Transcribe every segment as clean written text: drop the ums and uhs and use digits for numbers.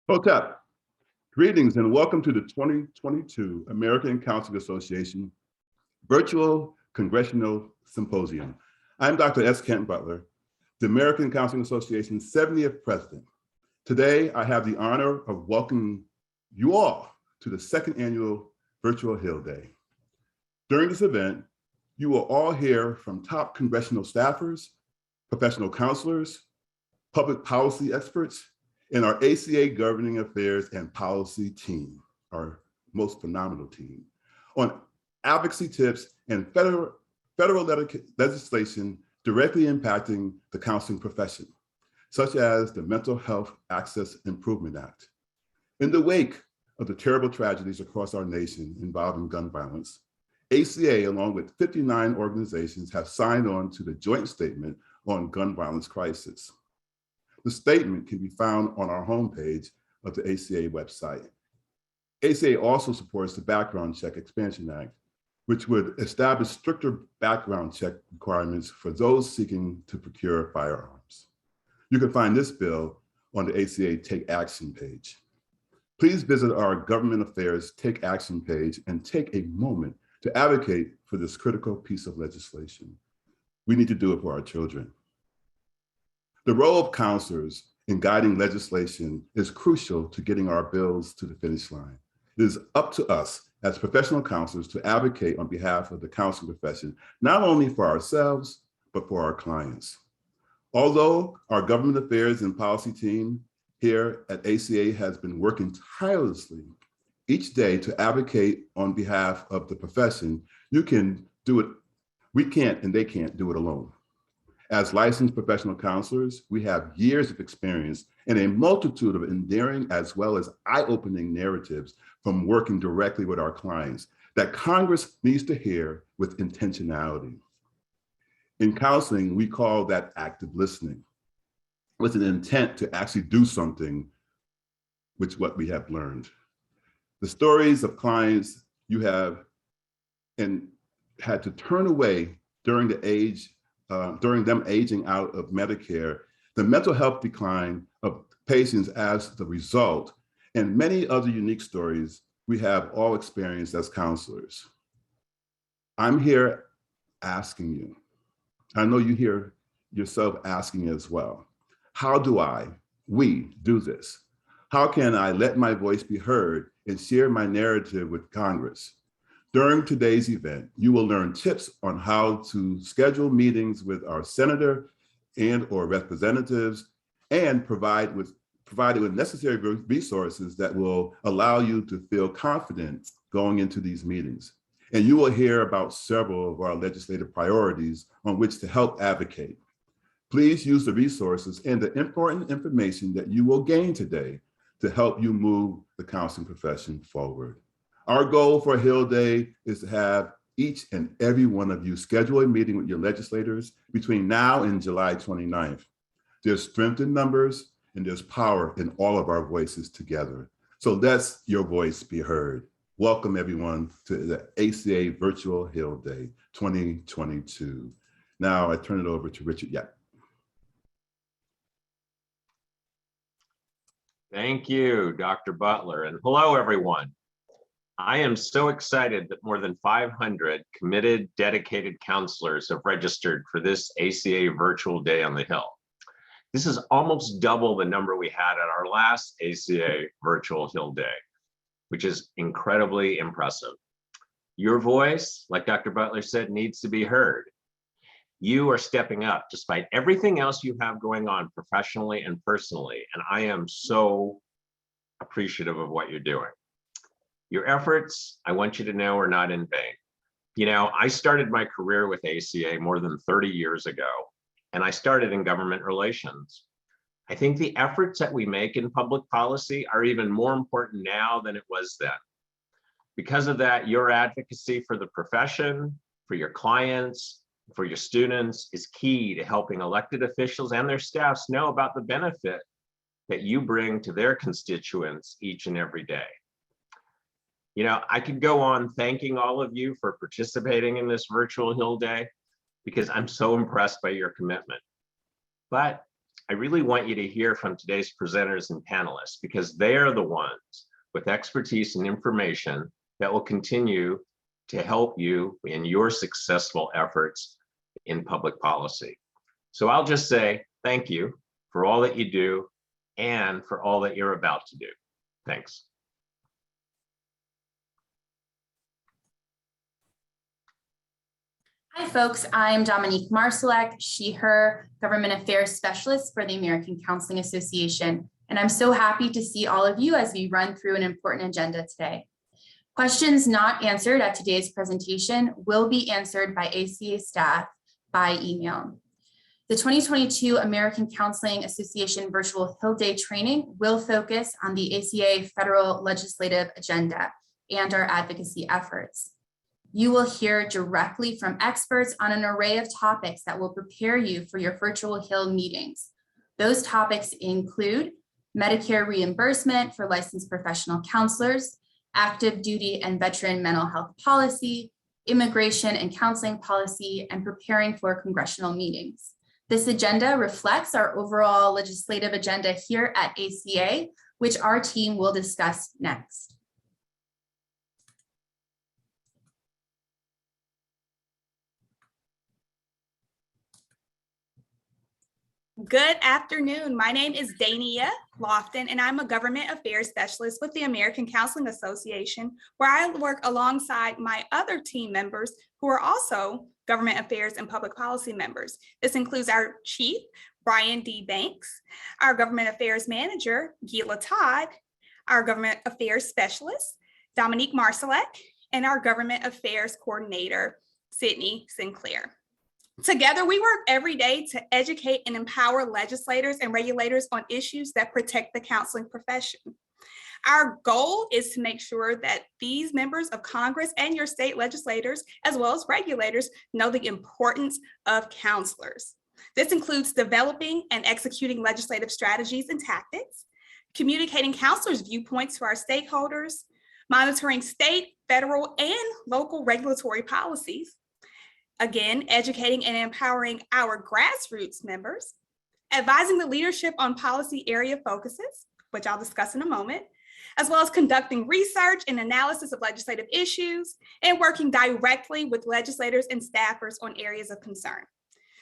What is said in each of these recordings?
Hotep, greetings and welcome to the 2022 American Counseling Association Virtual Congressional Symposium. I'm Dr. S. Kent Butler, the American Counseling Association's 70th president. Today, I have the honor of welcoming you all to the second annual Virtual Hill Day. During this event, you will all hear from top congressional staffers, professional counselors, public policy experts, and our ACA Governing Affairs and Policy team, our most phenomenal team, on advocacy tips and federal legislation directly impacting the counseling profession, such as the Mental Health Access Improvement Act. In the wake of the terrible tragedies across our nation involving gun violence, ACA, along with 59 organizations, have signed on to the joint statement on gun violence crisis. The statement can be found on our homepage of the ACA website. ACA also supports the Background Check Expansion Act, which would establish stricter background check requirements for those seeking to procure firearms. You can find this bill on the ACA Take Action page. Please visit our Government Affairs Take Action page and take a moment to advocate for this critical piece of legislation. We need to do it for our children. The role of counselors in guiding legislation is crucial to getting our bills to the finish line. It is up to us as professional counselors to advocate on behalf of the counseling profession, not only for ourselves, but for our clients. Although our government affairs and policy team here at ACA has been working tirelessly each day to advocate on behalf of the profession, you can do it. We can't and they can't do it alone. As licensed professional counselors, we have years of experience and a multitude of endearing as well as eye-opening narratives from working directly with our clients that Congress needs to hear with intentionality. In counseling, we call that active listening, with an intent to actually do something with what we have learned. The stories of clients you have and had to turn away during them aging out of Medicare, the mental health decline of patients as the result, and many other unique stories we have all experienced as counselors. I'm here asking you, I know you hear yourself asking as well, how do we do this? How can I let my voice be heard and share my narrative with Congress? During today's event, you will learn tips on how to schedule meetings with our senator and or representatives and provided with necessary resources that will allow you to feel confident going into these meetings. And you will hear about several of our legislative priorities on which to help advocate. Please use the resources and the important information that you will gain today to help you move the counseling profession forward. Our goal for Hill Day is to have each and every one of you schedule a meeting with your legislators between now and July 29th. There's strength in numbers and there's power in all of our voices together. So let's your voice be heard. Welcome everyone to the ACA Virtual Hill Day 2022. Now I turn it over to Richard Yap. Thank you, Dr. Butler, and hello everyone. I am so excited that more than 500 committed, dedicated counselors have registered for this ACA Virtual Day on the Hill. This is almost double the number we had at our last ACA Virtual Hill Day, which is incredibly impressive. Your voice, like Dr. Butler said, needs to be heard. You are stepping up despite everything else you have going on professionally and personally, and I am so appreciative of what you're doing. Your efforts, I want you to know, are not in vain. You know, I started my career with ACA more than 30 years ago, and I started in government relations. I think the efforts that we make in public policy are even more important now than it was then. Because of that, your advocacy for the profession, for your clients, for your students is key to helping elected officials and their staffs know about the benefit that you bring to their constituents each and every day. You know, I could go on thanking all of you for participating in this Virtual Hill Day because I'm so impressed by your commitment. But I really want you to hear from today's presenters and panelists because they are the ones with expertise and information that will continue to help you in your successful efforts in public policy. So I'll just say thank you for all that you do and for all that you're about to do. Thanks. Hi, folks. I'm Dominique Marsalek, she, her Government Affairs Specialist for the American Counseling Association. And I'm so happy to see all of you as we run through an important agenda today. Questions not answered at today's presentation will be answered by ACA staff by email. The 2022 American Counseling Association Virtual Hill Day training will focus on the ACA federal legislative agenda and our advocacy efforts. You will hear directly from experts on an array of topics that will prepare you for your virtual Hill meetings. Those topics include Medicare reimbursement for licensed professional counselors, active duty and veteran mental health policy, immigration and counseling policy, and preparing for congressional meetings. This agenda reflects our overall legislative agenda here at ACA, which our team will discuss next. Good afternoon. My name is Dania Lofton, and I'm a Government Affairs Specialist with the American Counseling Association, where I work alongside my other team members who are also Government Affairs and Public Policy members. This includes our Chief, Brian D. Banks, our Government Affairs Manager, Gila Todd, our Government Affairs Specialist, Dominique Marsalek, and our Government Affairs Coordinator, Sydney Sinclair. Together, we work every day to educate and empower legislators and regulators on issues that protect the counseling profession. Our goal is to make sure that these members of Congress and your state legislators, as well as regulators, know the importance of counselors. This includes developing and executing legislative strategies and tactics, communicating counselors' viewpoints to our stakeholders, monitoring state, federal, and local regulatory policies, again, educating and empowering our grassroots members, advising the leadership on policy area focuses, which I'll discuss in a moment, as well as conducting research and analysis of legislative issues and working directly with legislators and staffers on areas of concern.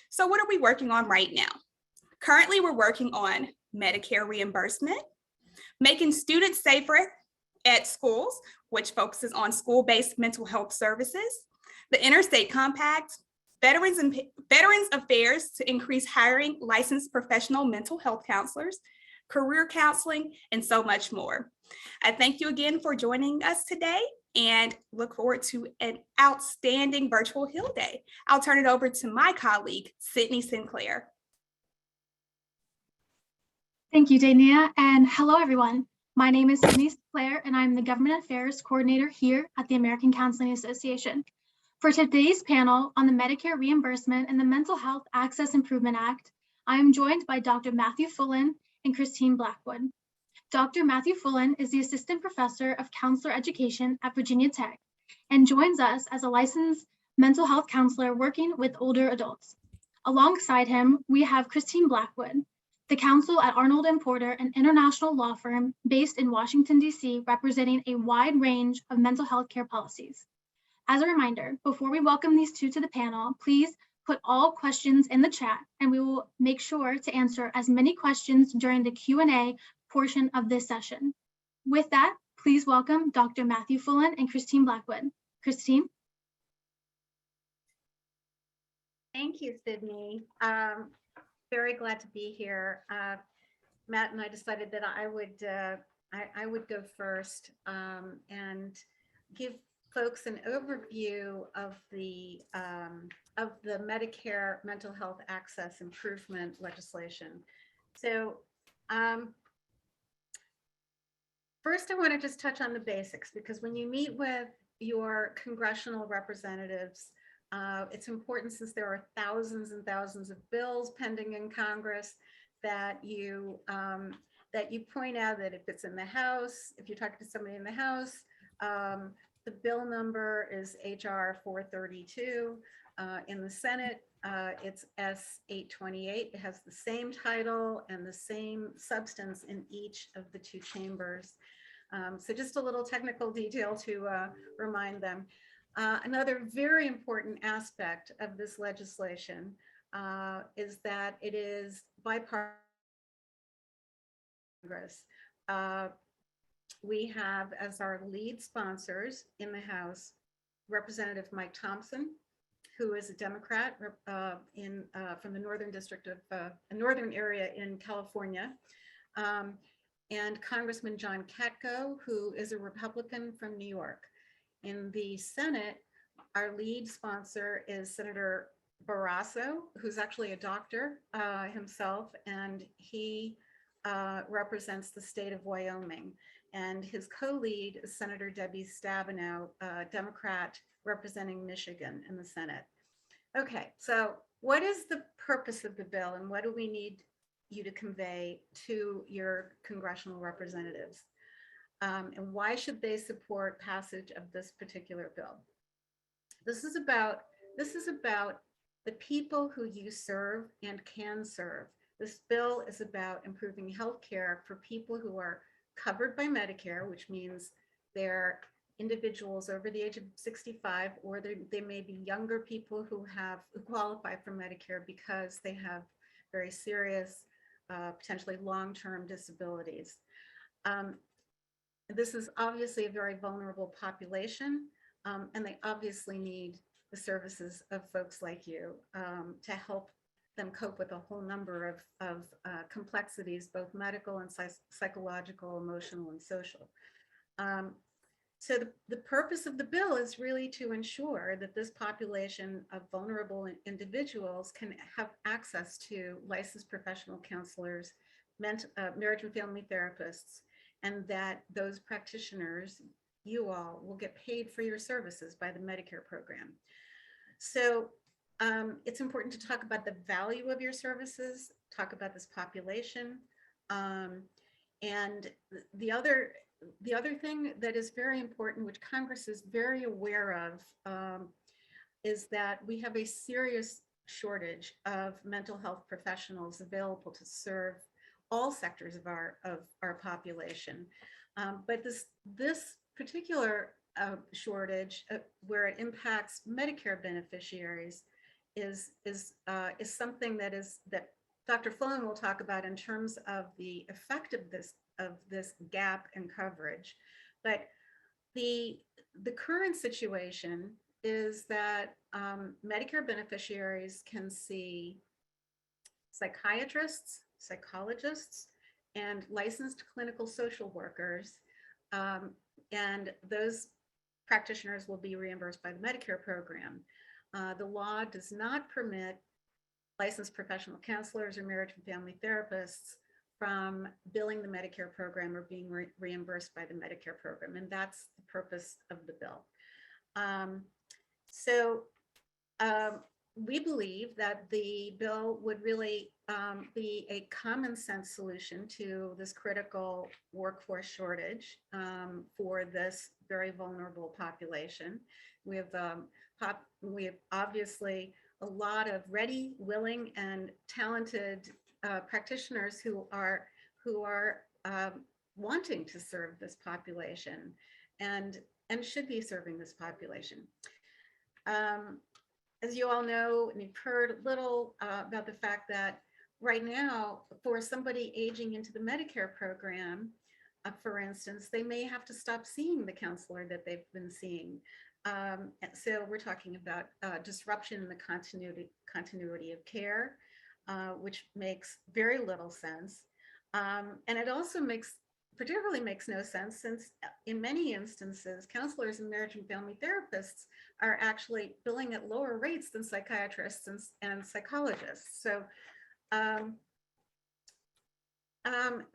So what are we working on right now? Currently, we're working on Medicare reimbursement, making students safer at schools, which focuses on school-based mental health services, the Interstate Compact, Veterans Affairs to increase hiring licensed professional mental health counselors, career counseling, and so much more. I thank you again for joining us today and look forward to an outstanding virtual Hill Day. I'll turn it over to my colleague, Sydney Sinclair. Thank you, Dania, and hello, everyone. My name is Sydney Sinclair, and I'm the Government Affairs Coordinator here at the American Counseling Association. For today's panel on the Medicare reimbursement and the Mental Health Access Improvement Act, I am joined by Dr. Matthew Fullen and Christine Blackwood. Dr. Matthew Fullen is the Assistant Professor of Counselor Education at Virginia Tech and joins us as a licensed mental health counselor working with older adults. Alongside him, we have Christine Blackwood, the counsel at Arnold & Porter, an international law firm based in Washington, D.C., representing a wide range of mental health care policies. As a reminder, before we welcome these two to the panel, please put all questions in the chat and we will make sure to answer as many questions during the Q&A portion of this session. With that, please welcome Dr. Matthew Fullen and Christine Blackwood. Christine? Thank you, Sydney. Very glad to be here. Matt and I decided that I would go first and give folks an overview of the Medicare mental health access improvement legislation. So first I want to just touch on the basics, because when you meet with your congressional representatives, it's important, since there are thousands and thousands of bills pending in Congress, that you point out that if it's in the House, if you're talking to somebody in the House, the bill number is HR 432. In the Senate, It's S828. It has the same title and the same substance in each of the two chambers. So just a little technical detail to remind them. Another very important aspect of this legislation is that it is Bipart Congress. We have as our lead sponsors in the House, Representative Mike Thompson, who is a Democrat from the Northern District of a northern area in California, and Congressman John Katko, who is a Republican from New York. In the Senate, our lead sponsor is Senator Barrasso, who's actually a doctor himself, and he represents the state of Wyoming. And his co-lead is Senator Debbie Stabenow, a Democrat representing Michigan in the Senate. Okay, so what is the purpose of the bill and what do we need you to convey to your congressional representatives? And why should they support passage of this particular bill? This is about the people who you serve and can serve. This bill is about improving health care for people who are covered by Medicare, which means they're individuals over the age of 65, or they may be younger people who qualify for Medicare because they have very serious, potentially long-term disabilities. This is obviously a very vulnerable population, and they obviously need the services of folks like you to help them cope with a whole number of complexities, both medical and psychological, emotional, and social. So the purpose of the bill is really to ensure that this population of vulnerable individuals can have access to licensed professional counselors, marriage and family therapists, and that those practitioners, you all, will get paid for your services by the Medicare program. So it's important to talk about the value of your services, talk about this population. And the other thing that is very important, which Congress is very aware of, is that we have a serious shortage of mental health professionals available to serve all sectors of our population. But this particular shortage, where it impacts Medicare beneficiaries, is something that Dr. Fullen will talk about in terms of the effect of this gap in coverage. But the current situation is that Medicare beneficiaries can see psychiatrists, psychologists, and licensed clinical social workers, and those practitioners will be reimbursed by the Medicare program. The law does not permit licensed professional counselors or marriage and family therapists from billing the Medicare program or being reimbursed by the Medicare program, and that's the purpose of the bill. We believe that the bill would really be a common sense solution to this critical workforce shortage for this very vulnerable population. We have obviously a lot of ready, willing, and talented practitioners who are wanting to serve this population and should be serving this population. As you all know, and you've heard a little about the fact that right now, for somebody aging into the Medicare program, for instance, they may have to stop seeing the counselor that they've been seeing. So we're talking about disruption in the continuity of care, which makes very little sense. And it also particularly makes no sense since in many instances, counselors and marriage and family therapists are actually billing at lower rates than psychiatrists and psychologists. So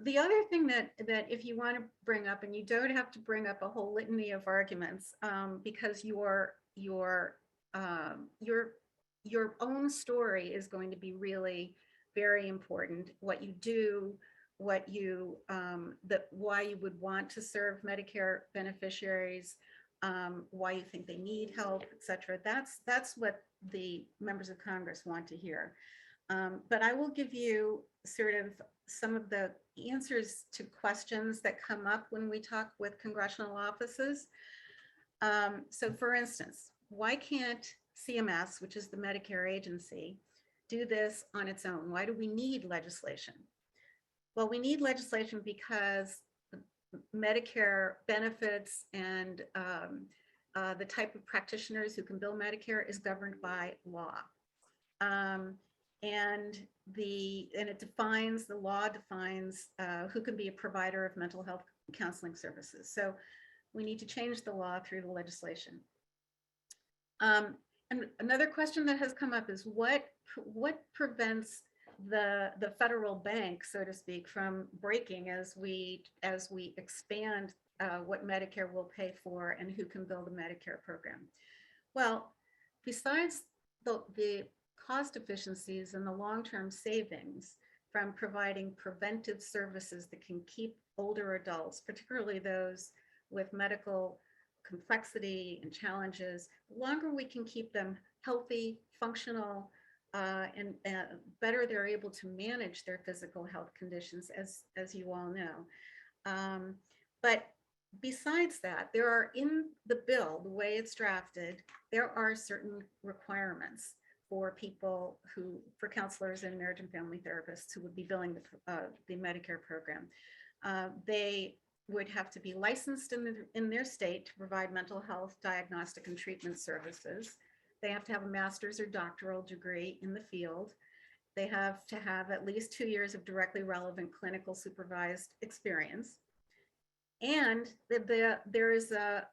the other thing that if you want to bring up, and you don't have to bring up a whole litany of arguments, because your own story is going to be really very important. What you do, why you would want to serve Medicare beneficiaries, why you think they need help, et cetera. That's what the members of Congress want to hear. But I will give you sort of some of the answers to questions that come up when we talk with congressional offices. So for instance, why can't CMS, which is the Medicare agency, do this on its own? Why do we need legislation? Well, we need legislation because Medicare benefits and the type of practitioners who can bill Medicare is governed by law. And it defines, the law defines who can be a provider of mental health counseling services. So we need to change the law through the legislation. And another question that has come up is what prevents the federal bank, so to speak, from breaking as we expand what Medicare will pay for and who can bill the Medicare program? Well, besides the cost efficiencies and the long-term savings from providing preventive services that can keep older adults, particularly those with medical complexity and challenges, the longer we can keep them healthy, functional, and better they're able to manage their physical health conditions, as you all know. But besides that, there are in the bill, the way it's drafted, there are certain requirements for people for counselors and marriage and family therapists who would be billing the Medicare program. They would have to be licensed in their state to provide mental health diagnostic and treatment services. They have to have a master's or doctoral degree in the field. They have to have at least 2 years of directly relevant clinical supervised experience. And there is a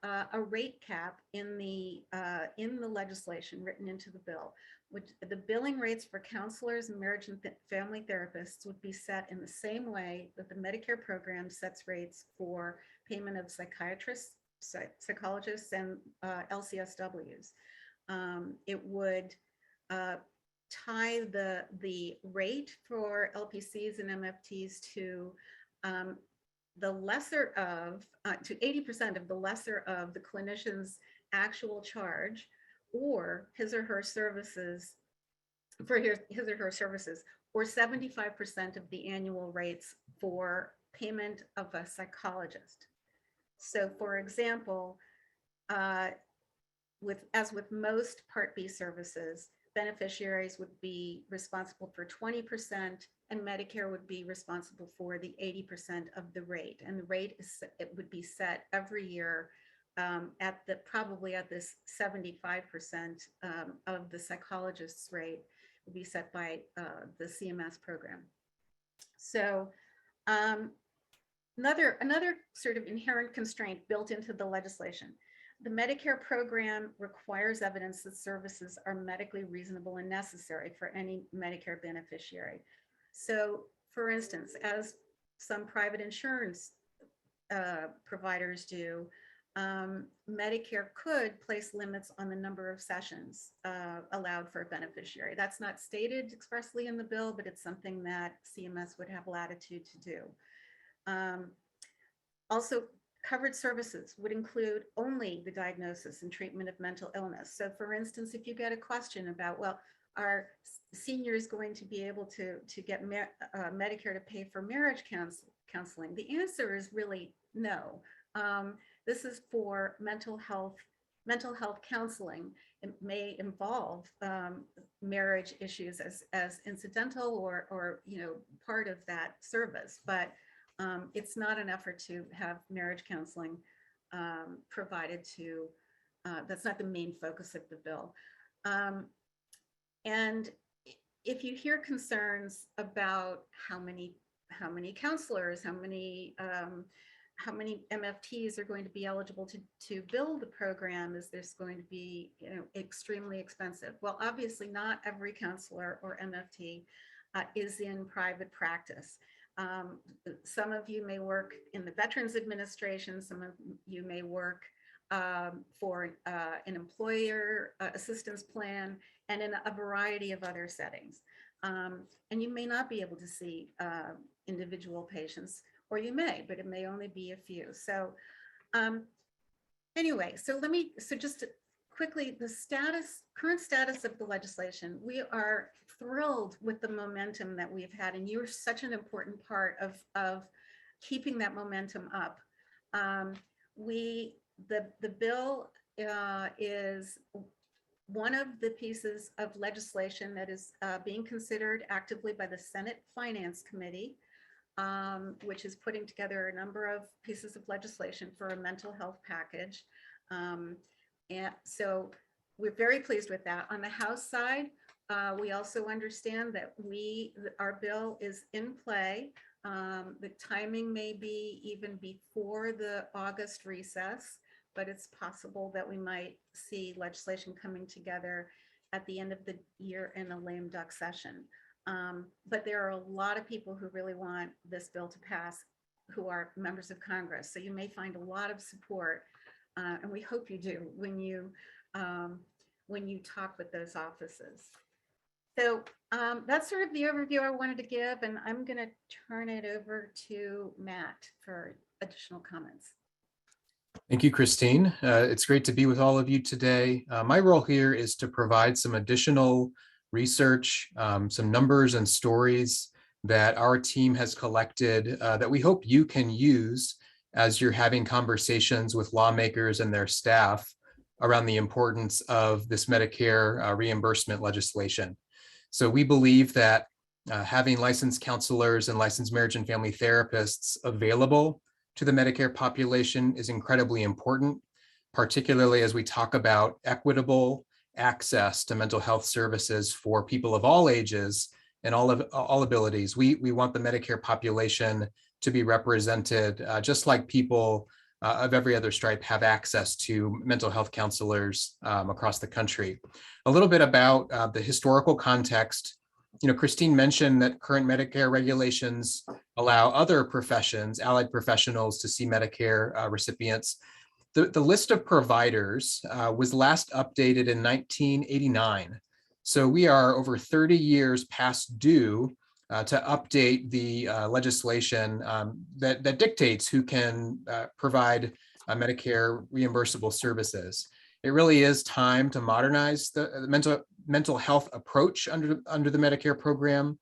rate cap in the legislation written into the bill, which the billing rates for counselors and marriage and family therapists would be set in the same way that the Medicare program sets rates for payment of psychiatrists, psychologists, and LCSWs. It would tie the rate for LPCs and MFTs to the lesser of, to 80% of the lesser of the clinician's actual charge or his or her services, for his or her services, or 75% of the annual rates for payment of a psychologist. So for example, as with most Part B services, beneficiaries would be responsible for 20% and Medicare would be responsible for the 80% of the rate. And the rate would be set every year probably at this 75% of the psychologist's rate would be set by the CMS program. So another sort of inherent constraint built into the legislation. The Medicare program requires evidence that services are medically reasonable and necessary for any Medicare beneficiary. So for instance, as some private insurance providers do, Medicare could place limits on the number of sessions allowed for a beneficiary. That's not stated expressly in the bill, but it's something that CMS would have latitude to do. Also, covered services would include only the diagnosis and treatment of mental illness. So for instance, if you get a question about, well, are seniors going to be able to get Medicare to pay for marriage counseling? The answer is really no. This is for mental health counseling. It may involve marriage issues as incidental or part of that service, but it's not an effort to have marriage counseling provided to, that's not the main focus of the bill. And if you hear concerns about how many counselors, how many MFTs are going to be eligible to bill the program, is this going to be extremely expensive? Well, obviously not every counselor or MFT is in private practice. Some of you may work in the Veterans Administration, some of you may work for an employer assistance plan and in a variety of other settings. And you may not be able to see individual patients, or you may, but it may only be a few. So anyway, so just quickly, the current status of the legislation, we are thrilled with the momentum that we've had, and you're such an important part of keeping that momentum up. The bill is one of the pieces of legislation that is being considered actively by the Senate Finance Committee, which is putting together a number of pieces of legislation for a mental health package. And so we're very pleased with that. On the House side, we also understand that our bill is in play. The timing may be even before the August recess, but it's possible that we might see legislation coming together at the end of the year in a lame duck session. But there are a lot of people who really want this bill to pass who are members of Congress. So you may find a lot of support, and we hope you do when you talk with those offices. So that's sort of the overview I wanted to give, and I'm going to turn it over to Matt for additional comments. Thank you, Christine. It's great to be with all of you today. My role here is to provide some additional research, some numbers and stories that our team has collected that we hope you can use as you're having conversations with lawmakers and their staff around the importance of this Medicare reimbursement legislation. So we believe that having licensed counselors and licensed marriage and family therapists available to the Medicare population is incredibly important, particularly as we talk about equitable access to mental health services for people of all ages and all abilities. We want the Medicare population to be represented just like people of every other stripe have access to mental health counselors across the country. A little bit about the historical context. You know, Christine mentioned that current Medicare regulations allow other professions, allied professionals, to see Medicare recipients. The list of providers was last updated in 1989. So we are over 30 years past due to update the legislation that dictates who can provide Medicare reimbursable services. It really is time to modernize the mental health approach under the Medicare program.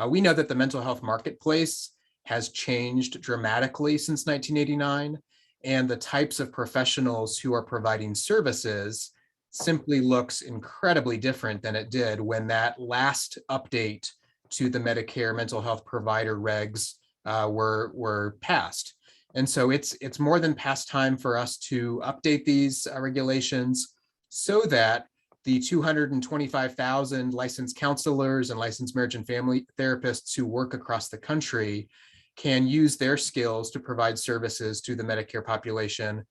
We know that the mental health marketplace has changed dramatically since 1989, and the types of professionals who are providing services simply looks incredibly different than it did when that last update to the Medicare mental health provider regs were passed. And so it's more than past time for us to update these regulations so that the 225,000 licensed counselors and licensed marriage and family therapists who work across the country can use their skills to provide services to the Medicare population,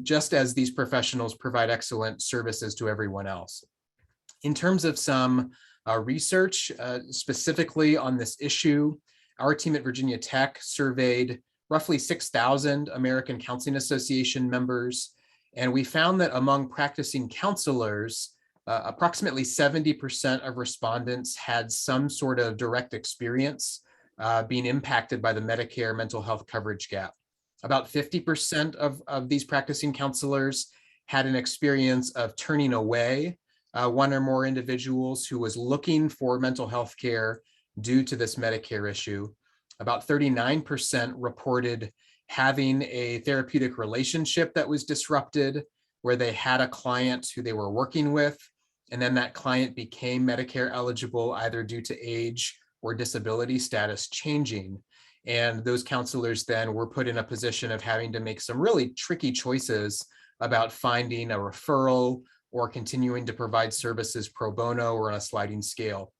just as these professionals provide excellent services to everyone else. In terms of some research specifically on this issue, our team at Virginia Tech surveyed roughly 6,000 American Counseling Association members, and we found that among practicing counselors, approximately 70% of respondents had some sort of direct experience being impacted by the Medicare mental health coverage gap. About 50% of these practicing counselors had an experience of turning away one or more individuals who was looking for mental health care due to this Medicare issue. About 39% reported having a therapeutic relationship that was disrupted, where they had a client who they were working with, and then that client became Medicare eligible either due to age or disability status changing. And those counselors then were put in a position of having to make some really tricky choices about finding a referral or continuing to provide services pro bono or on a sliding scale.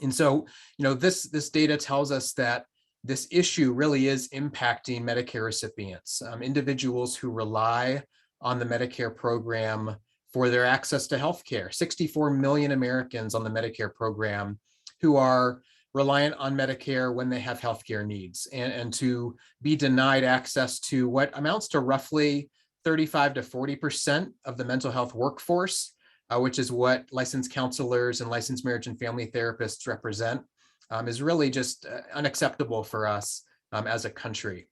And so, you know, this data tells us that this issue really is impacting Medicare recipients, individuals who rely on the Medicare program for their access to healthcare. 64 million Americans on the Medicare program who are reliant on Medicare when they have healthcare needs, and to be denied access to what amounts to roughly 35 to 40% of the mental health workforce, which is what licensed counselors and licensed marriage and family therapists represent, is really just unacceptable for us as a country.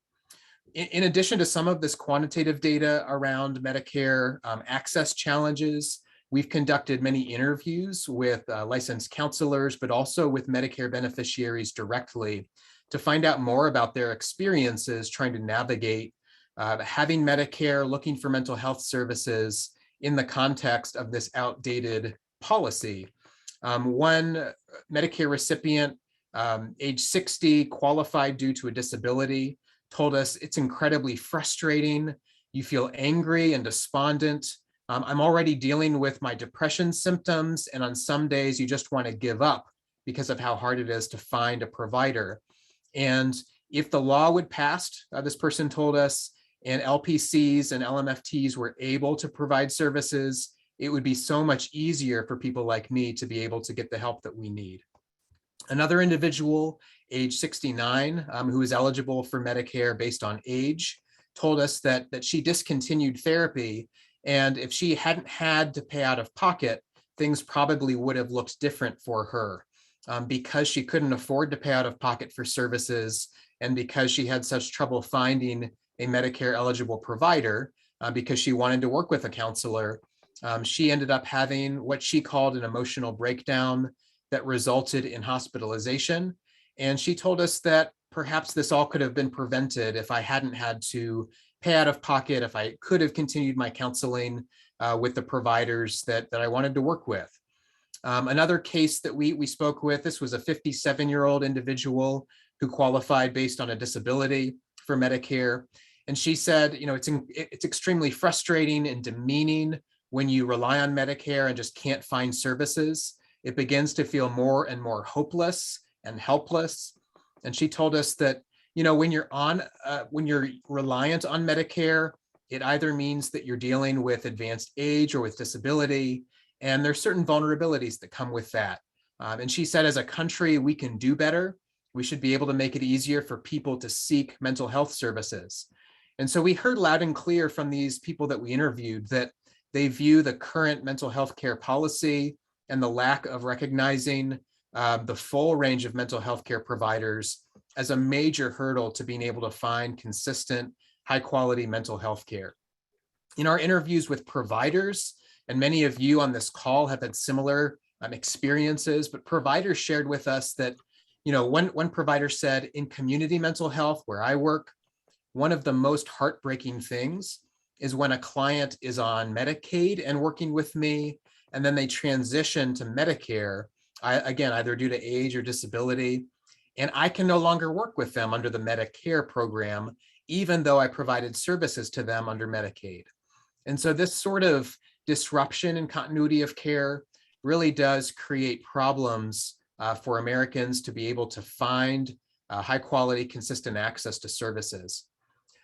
In addition to some of this quantitative data around Medicare access challenges, we've conducted many interviews with licensed counselors, but also with Medicare beneficiaries directly to find out more about their experiences trying to navigate having Medicare, looking for mental health services in the context of this outdated policy. One Medicare recipient, age 60, qualified due to a disability, told us it's incredibly frustrating. You feel angry and despondent. I'm already dealing with my depression symptoms, and on some days you just want to give up because of how hard it is to find a provider. And if the law would pass, this person told us, and LPCs and LMFTs were able to provide services, it would be so much easier for people like me to be able to get the help that we need. Another individual, age 69, who is eligible for Medicare based on age, told us that she discontinued therapy, and if she hadn't had to pay out of pocket, things probably would have looked different for her. Because she couldn't afford to pay out of pocket for services, and because she had such trouble finding a Medicare eligible provider, because she wanted to work with a counselor, she ended up having what she called an emotional breakdown that resulted in hospitalization. And she told us that perhaps this all could have been prevented if I hadn't had to pay out of pocket, if I could have continued my counseling with the providers that I wanted to work with. Another case that we spoke with, this was a 57-year-old individual who qualified based on a disability for Medicare. And she said, it's extremely frustrating and demeaning when you rely on Medicare and just can't find services. It begins to feel more and more hopeless and helpless. And she told us that, when you're reliant on Medicare, it either means that you're dealing with advanced age or with disability, and there's certain vulnerabilities that come with that. And she said, as a country, we can do better. We should be able to make it easier for people to seek mental health services. And so we heard loud and clear from these people that we interviewed that they view the current mental health care policy and the lack of recognizing the full range of mental health care providers as a major hurdle to being able to find consistent, high quality mental health care. In our interviews with providers, and many of you on this call have had similar experiences, but providers shared with us that, one provider said, in community mental health where I work, one of the most heartbreaking things is when a client is on Medicaid and working with me, and then they transition to Medicare, again, either due to age or disability, and I can no longer work with them under the Medicare program, even though I provided services to them under Medicaid. And so this sort of disruption in continuity of care really does create problems for Americans to be able to find high quality, consistent access to services.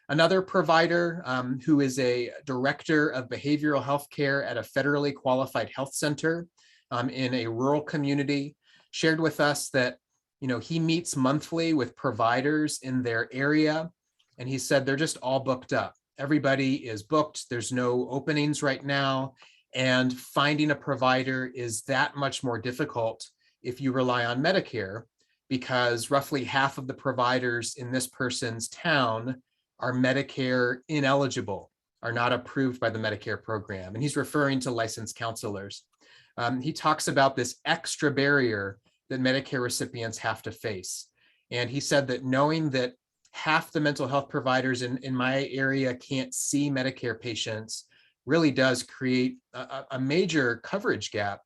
Another provider who is a director of behavioral health care at a federally qualified health center in a rural community shared with us that, he meets monthly with providers in their area. And he said they're just all booked up. Everybody is booked. There's no openings right now. And finding a provider is that much more difficult if you rely on Medicare, because roughly half of the providers in this person's town are Medicare ineligible, are not approved by the Medicare program. And he's referring to licensed counselors. He talks about this extra barrier that Medicare recipients have to face. And he said that knowing that half the mental health providers in my area can't see Medicare patients really does create a major coverage gap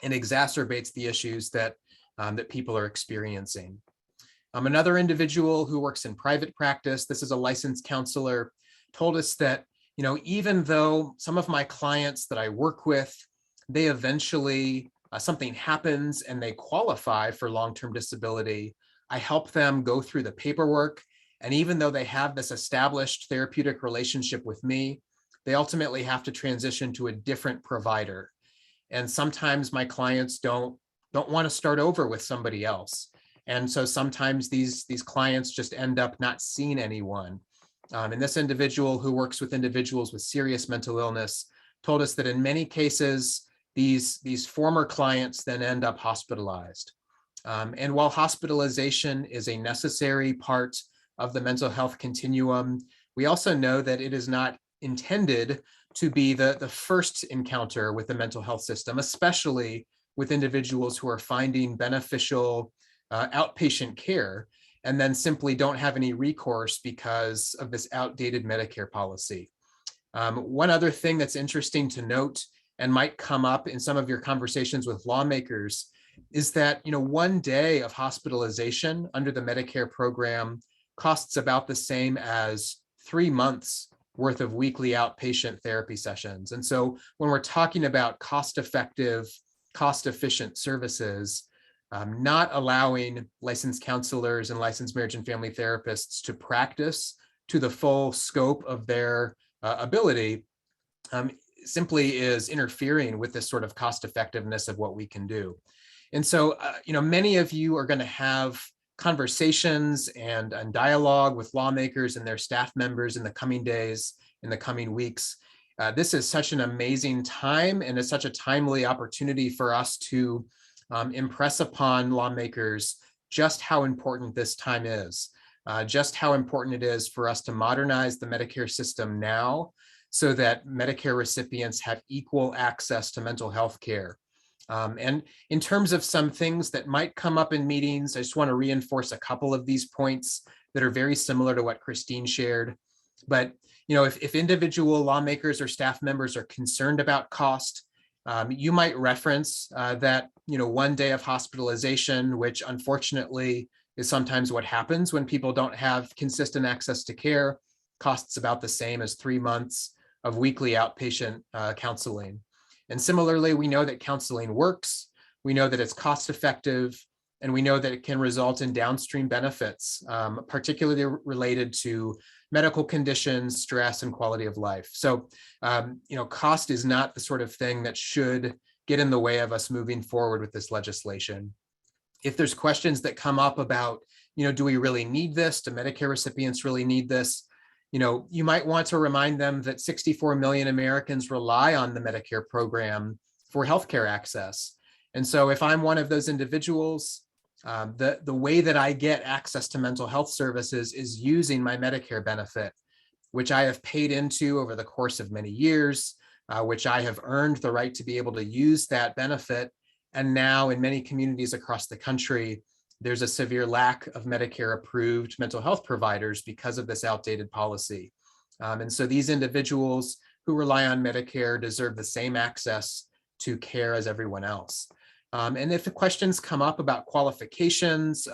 and exacerbates the issues that people are experiencing. Another individual who works in private practice, this is a licensed counselor, told us that, even though some of my clients that I work with, they eventually, something happens and they qualify for long-term disability, I help them go through the paperwork. And even though they have this established therapeutic relationship with me, they ultimately have to transition to a different provider. And sometimes my clients don't want to start over with somebody else. And so sometimes these clients just end up not seeing anyone. And this individual who works with individuals with serious mental illness told us that in many cases, these former clients then end up hospitalized. And while hospitalization is a necessary part of the mental health continuum. We also know that it is not intended to be the first encounter with the mental health system, especially with individuals who are finding beneficial outpatient care and then simply don't have any recourse because of this outdated Medicare policy. One other thing that's interesting to note and might come up in some of your conversations with lawmakers is that, you know, 1 day of hospitalization under the Medicare program costs about the same as 3 months worth of weekly outpatient therapy sessions. And so when we're talking about cost-effective, cost-efficient services, not allowing licensed counselors and licensed marriage and family therapists to practice to the full scope of their ability simply is interfering with this sort of cost effectiveness of what we can do. And so, you know, many of you are going to have conversations and dialogue with lawmakers and their staff members in the coming days, in the coming weeks. This is such an amazing time, and it's such a timely opportunity for us to impress upon lawmakers just how important this time is, just how important it is for us to modernize the Medicare system now so that Medicare recipients have equal access to mental health care. And in terms of some things that might come up in meetings, I just want to reinforce a couple of these points that are very similar to what Christine shared. But you know, if individual lawmakers or staff members are concerned about cost, you might reference that, you know, 1 day of hospitalization, which unfortunately is sometimes what happens when people don't have consistent access to care, costs about the same as 3 months of weekly outpatient counseling. And similarly, we know that counseling works, we know that it's cost effective, and we know that it can result in downstream benefits, particularly related to medical conditions, stress, and quality of life. So, you know, cost is not the sort of thing that should get in the way of us moving forward with this legislation. If there's questions that come up about, you know, do we really need this? Do Medicare recipients really need this? You know, you might want to remind them that 64 million Americans rely on the Medicare program for healthcare access. And so if I'm one of those individuals, the way that I get access to mental health services is using my Medicare benefit, which I have paid into over the course of many years, which I have earned the right to be able to use that benefit. And now in many communities across the country, there's a severe lack of Medicare approved mental health providers because of this outdated policy. And so these individuals who rely on Medicare deserve the same access to care as everyone else. And if the questions come up about qualifications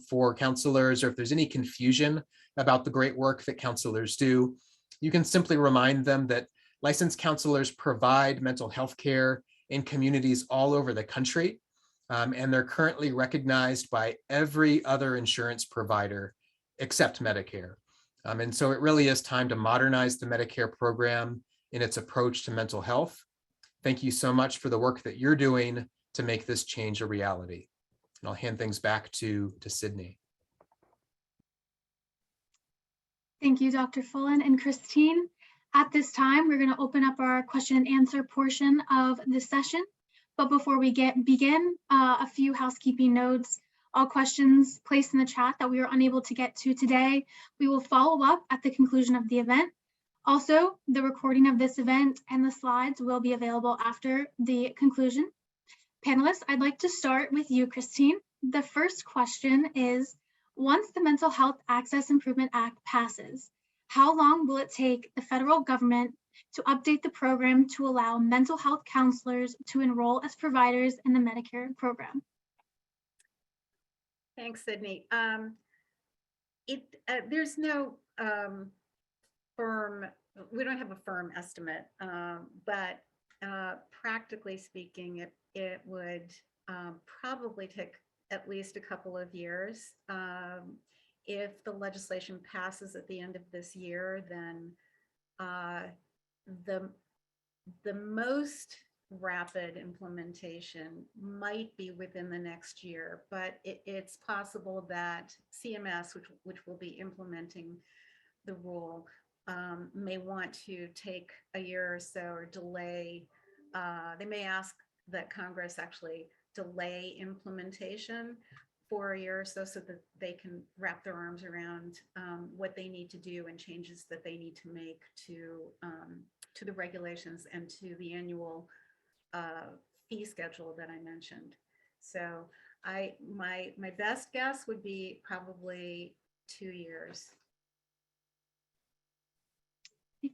for counselors, or if there's any confusion about the great work that counselors do, you can simply remind them that licensed counselors provide mental health care in communities all over the country. And they're currently recognized by every other insurance provider except Medicare. And so it really is time to modernize the Medicare program in its approach to mental health. Thank you so much for the work that you're doing to make this change a reality. And I'll hand things back to Sydney. Thank you, Dr. Fullen and Christine. At this time, we're going to open up our question and answer portion of the session. But before we begin, a few housekeeping notes. All questions placed in the chat that we were unable to get to today, we will follow up at the conclusion of the event. Also, the recording of this event and the slides will be available after the conclusion. Panelists, I'd like to start with you, Christine. The first question is, once the Mental Health Access Improvement Act passes, how long will it take the federal government to update the program to allow mental health counselors to enroll as providers in the Medicare program? Thanks, Sydney. There's no we don't have a firm estimate, but practically speaking, it would probably take at least a couple of years. If the legislation passes at the end of this year, then the most rapid implementation might be within the next year, but it's possible that CMS, which will be implementing the rule, may want to take a year or so or delay. They may ask that Congress actually delay implementation for a year or so that they can wrap their arms around what they need to do and changes that they need to make to the regulations and to the annual fee schedule that I mentioned. So my best guess would be probably 2 years.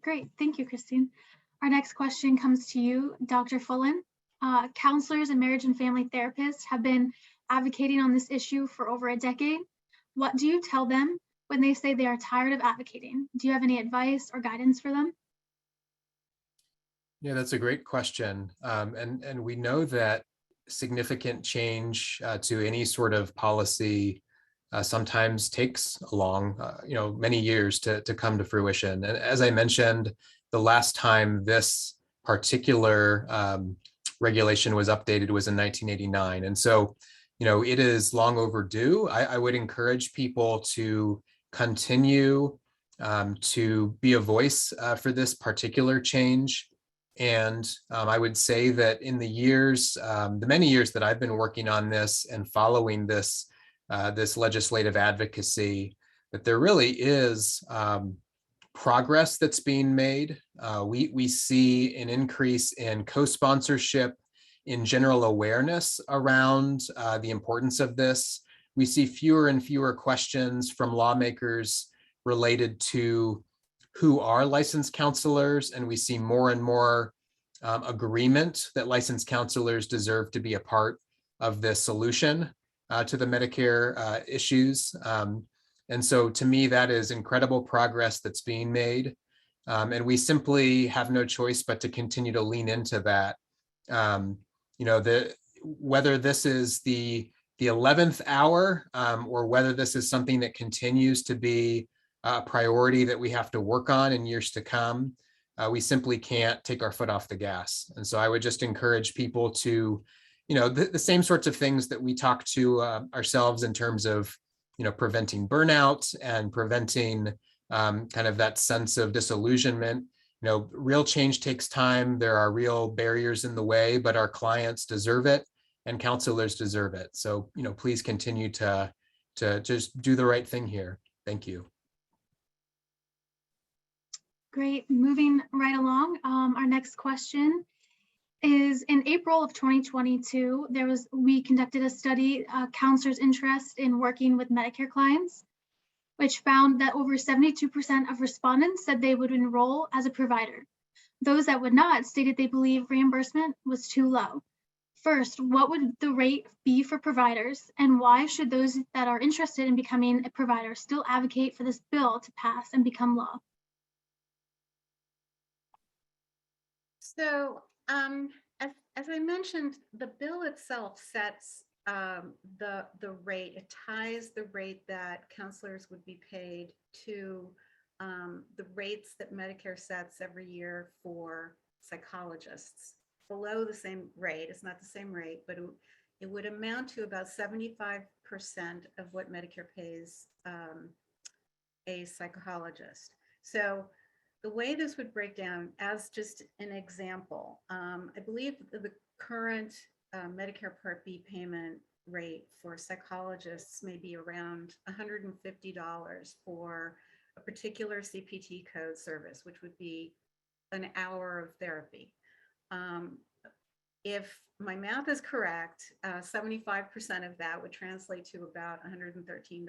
Great, thank you, Christine. Our next question comes to you, Dr. Fullen. Counselors and marriage and family therapists have been advocating on this issue for over a decade. What do you tell them when they say they are tired of advocating? Do you have any advice or guidance for them? Yeah, that's a great question. And we know that significant change to any sort of policy sometimes takes many years to come to fruition. And as I mentioned, the last time this particular regulation was updated was in 1989. And so, it is long overdue. I would encourage people to continue to be a voice for this particular change. And I would say that in the many years that I've been working on this and following this legislative advocacy, that there really is progress that's being made. We see an increase in co-sponsorship, in general awareness around the importance of this. We see fewer and fewer questions from lawmakers related to who are licensed counselors, and we see more and more agreement that licensed counselors deserve to be a part of the solution to the Medicare issues. And so to me, that is incredible progress that's being made. And we simply have no choice but to continue to lean into that. Whether this is the 11th hour or whether this is something that continues to be a priority that we have to work on in years to come, we simply can't take our foot off the gas. And so I would just encourage people to, the same sorts of things that we talk to ourselves in terms of, preventing burnout and preventing kind of that sense of disillusionment. Real change takes time. There are real barriers in the way, but our clients deserve it and counselors deserve it. So, please continue to just do the right thing here. Thank you. Great, moving right along. Our next question is, in April of 2022, we conducted a study, counselors' interest in working with Medicare clients, which found that over 72% of respondents said they would enroll as a provider. Those that would not stated they believe reimbursement was too low. First, what would the rate be for providers, and why should those that are interested in becoming a provider still advocate for this bill to pass and become law? So as I mentioned, the bill itself sets the rate. It ties the rate that counselors would be paid to the rates that Medicare sets every year for psychologists. Below the same rate, it's not the same rate, but it would amount to about 75% of what Medicare pays a psychologist. So the way this would break down, as just an example, I believe the current Medicare Part B payment rate for psychologists may be around $150 for a particular CPT code service, which would be an hour of therapy. If my math is correct, 75% of that would translate to about $113.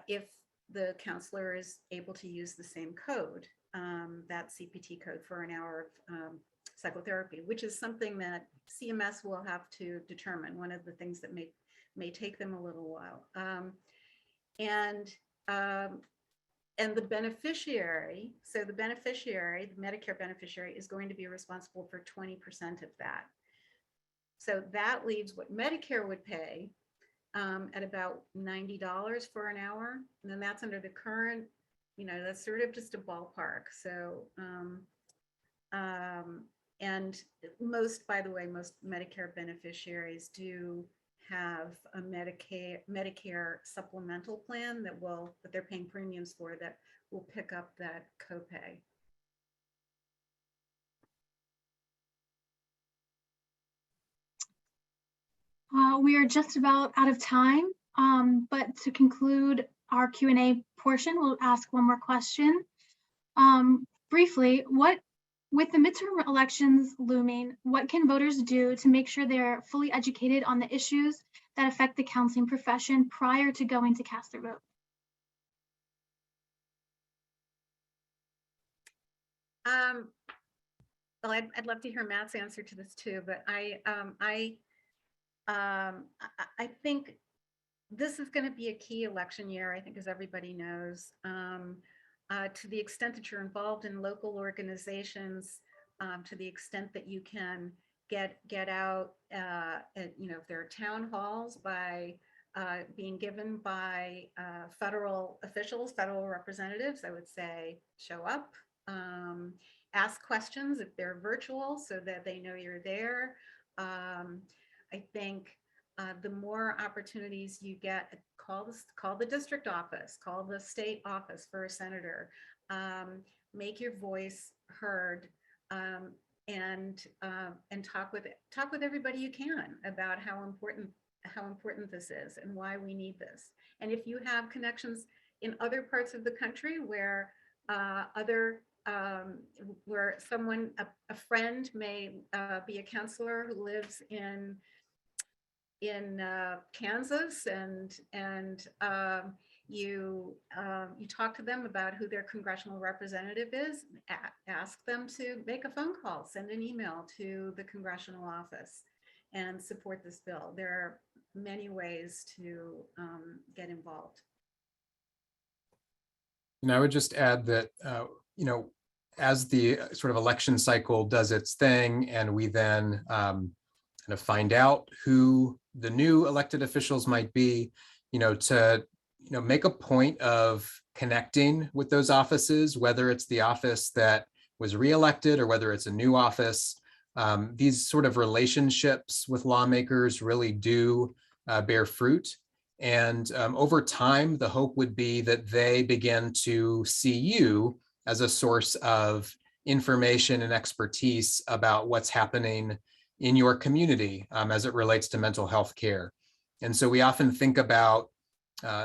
If the counselor is able to use the same code, that CPT code for an hour of psychotherapy, which is something that CMS will have to determine, one of the things that may take them a little while. And the beneficiary, the Medicare beneficiary, is going to be responsible for 20% of that. So that leaves what Medicare would pay at about $90 for an hour. And then that's under the current, that's sort of just a ballpark. So, and by the way, most Medicare beneficiaries do have a Medicare supplemental plan that they're paying premiums for, that will pick up that copay. We are just about out of time, but to conclude our Q&A portion, we'll ask one more question. Briefly, with the midterm elections looming, what can voters do to make sure they're fully educated on the issues that affect the counseling profession prior to going to cast their vote? Well, I'd love to hear Matt's answer to this too, but I think this is going to be a key election year, I think, as everybody knows. To the extent that you're involved in local organizations, to the extent that you can get out, if there are town halls by being given by federal officials, federal representatives, I would say show up. Ask questions if they're virtual so that they know you're there. I think the more opportunities you get, call the district office, call the state office for a senator, make your voice heard, and talk with everybody you can about how important this is and why we need this. And if you have connections in other parts of the country where where someone, a friend may be a counselor who lives in Kansas, and you talk to them about who their congressional representative is, ask them to make a phone call, send an email to the congressional office and support this bill. There are many ways to get involved. And I would just add that, as the sort of election cycle does its thing, and we then kind of find out who the new elected officials might be, to make a point of connecting with those offices, whether it's the office that was reelected or whether it's a new office. These sort of relationships with lawmakers really do bear fruit. And over time, the hope would be that they begin to see you as a source of information and expertise about what's happening in your community as it relates to mental health care. And so we often think about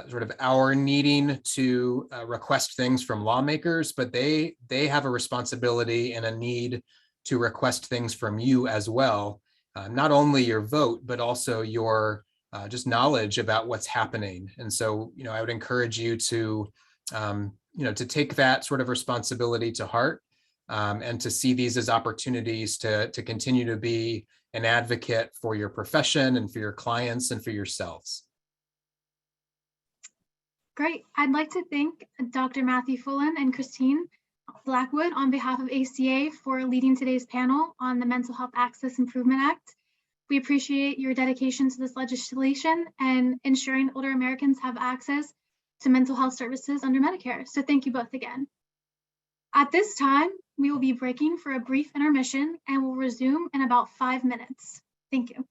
sort of our needing to request things from lawmakers, but they have a responsibility and a need to request things from you as well. Not only your vote, but also your just knowledge about what's happening. And so, I would encourage you to, to take that sort of responsibility to heart, and to see these as opportunities to continue to be an advocate for your profession and for your clients and for yourselves. Great. I'd like to thank Dr. Matthew Fullen and Christine Blackwood on behalf of ACA for leading today's panel on the Mental Health Access Improvement Act. We appreciate your dedication to this legislation and ensuring older Americans have access to mental health services under Medicare. So thank you both again. At this time, we will be breaking for a brief intermission and will resume in about 5 minutes. Thank you.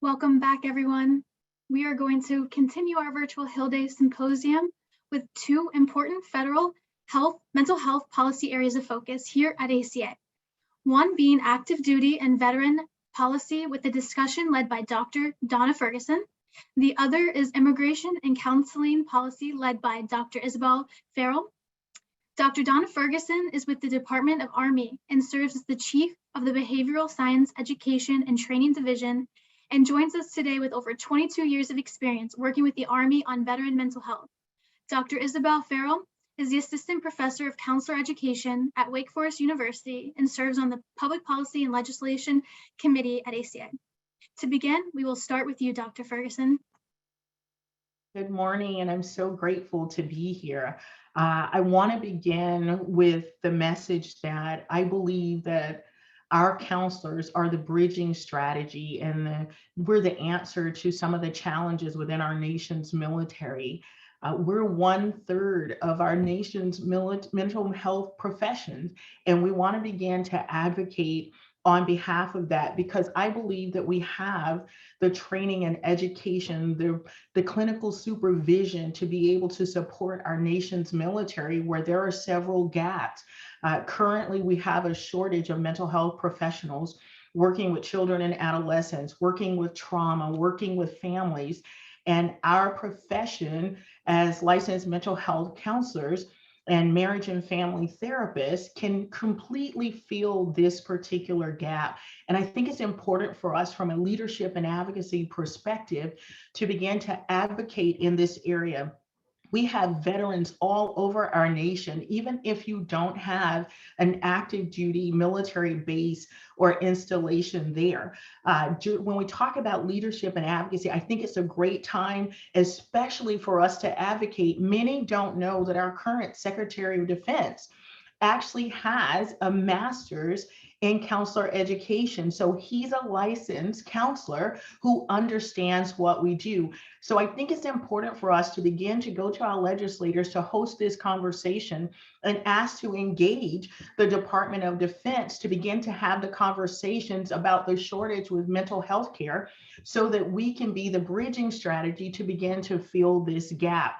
Welcome back, everyone. We are going to continue our virtual Hill Day Symposium with two important federal mental health policy areas of focus here at ACA. One being active duty and veteran policy with a discussion led by Dr. Donna Ferguson. The other is immigration and counseling policy led by Dr. Isabel Farrell. Dr. Donna Ferguson is with the Department of Army and serves as the Chief of the Behavioral Science Education and Training Division, and joins us today with over 22 years of experience working with the Army on veteran mental health. Dr. Isabel Farrell is the Assistant Professor of Counselor Education at Wake Forest University and serves on the Public Policy and Legislation Committee at ACA. To begin, we will start with you, Dr. Ferguson. Good morning, and I'm so grateful to be here. I want to begin with the message that I believe that our counselors are the bridging strategy, and we're the answer to some of the challenges within our nation's military. We're 1/3 of our nation's mental health professions, and we want to begin to advocate on behalf of that, because I believe that we have the training and education, the clinical supervision to be able to support our nation's military, where there are several gaps. Currently, we have a shortage of mental health professionals working with children and adolescents, working with trauma, working with families. And our profession as licensed mental health counselors and marriage and family therapists can completely fill this particular gap. And I think it's important for us from a leadership and advocacy perspective to begin to advocate in this area. We have veterans all over our nation, even if you don't have an active duty military base or installation there. When we talk about leadership and advocacy, I think it's a great time, especially for us to advocate. Many don't know that our current Secretary of Defense actually has a master's in counselor education. So he's a licensed counselor who understands what we do. So I think it's important for us to begin to go to our legislators to host this conversation and ask to engage the Department of Defense to begin to have the conversations about the shortage with mental health care, so that we can be the bridging strategy to begin to fill this gap.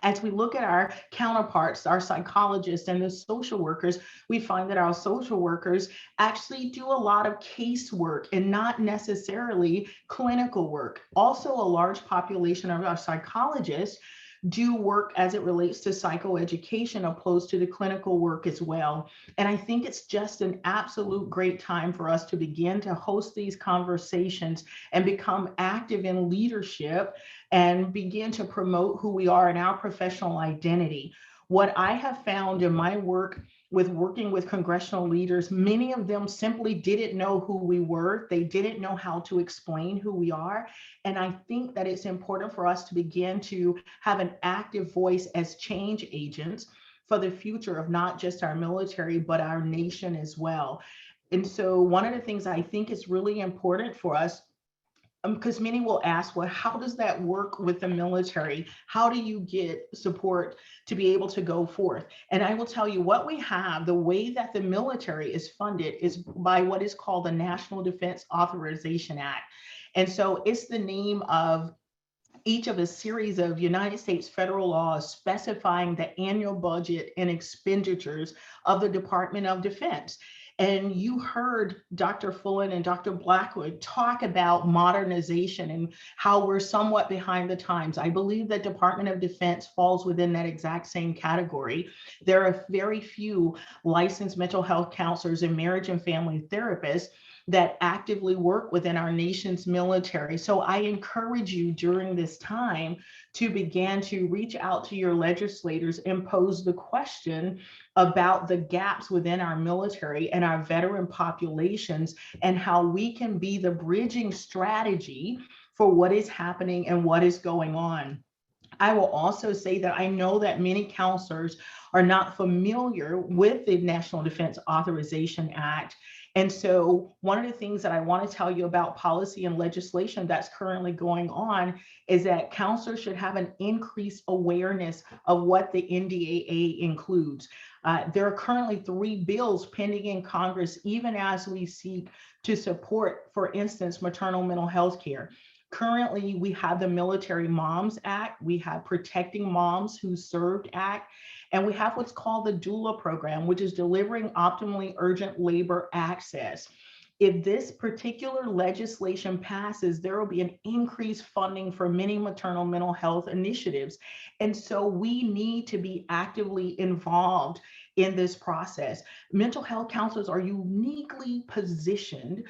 As we look at our counterparts, our psychologists and the social workers, we find that our social workers actually do a lot of casework and not necessarily clinical work. Also, a large population of our psychologists do work as it relates to psychoeducation opposed to the clinical work as well. And I think it's just an absolute great time for us to begin to host these conversations and become active in leadership and begin to promote who we are in our professional identity. What I have found in my work with working with congressional leaders, many of them simply didn't know who we were. They didn't know how to explain who we are. And I think that it's important for us to begin to have an active voice as change agents for the future of not just our military, but our nation as well. And so one of the things I think is really important for us, because many will ask, well, how does that work with the military? How do you get support to be able to go forth? And I will tell you what we have, the way that the military is funded is by what is called the National Defense Authorization Act. And so it's the name of each of a series of United States federal laws specifying the annual budget and expenditures of the Department of Defense. And you heard Dr. Fullen and Dr. Blackwood talk about modernization and how we're somewhat behind the times. I believe that Department of Defense falls within that exact same category. There are very few licensed mental health counselors and marriage and family therapists that actively work within our nation's military. So I encourage you during this time to begin to reach out to your legislators and pose the question about the gaps within our military and our veteran populations, and how we can be the bridging strategy for what is happening and what is going on. I will also say that I know that many counselors are not familiar with the National Defense Authorization Act. And so one of the things that I want to tell you about policy and legislation that's currently going on is that counselors should have an increased awareness of what the NDAA includes. There are currently 3 bills pending in Congress, even as we seek to support, for instance, maternal mental health care. Currently, we have the Military Moms Act, we have Protecting Moms Who Served Act, and we have what's called the doula program, which is delivering optimally urgent labor access. If this particular legislation passes, there will be an increased funding for many maternal mental health initiatives. And so we need to be actively involved in this process. Mental health counselors are uniquely positioned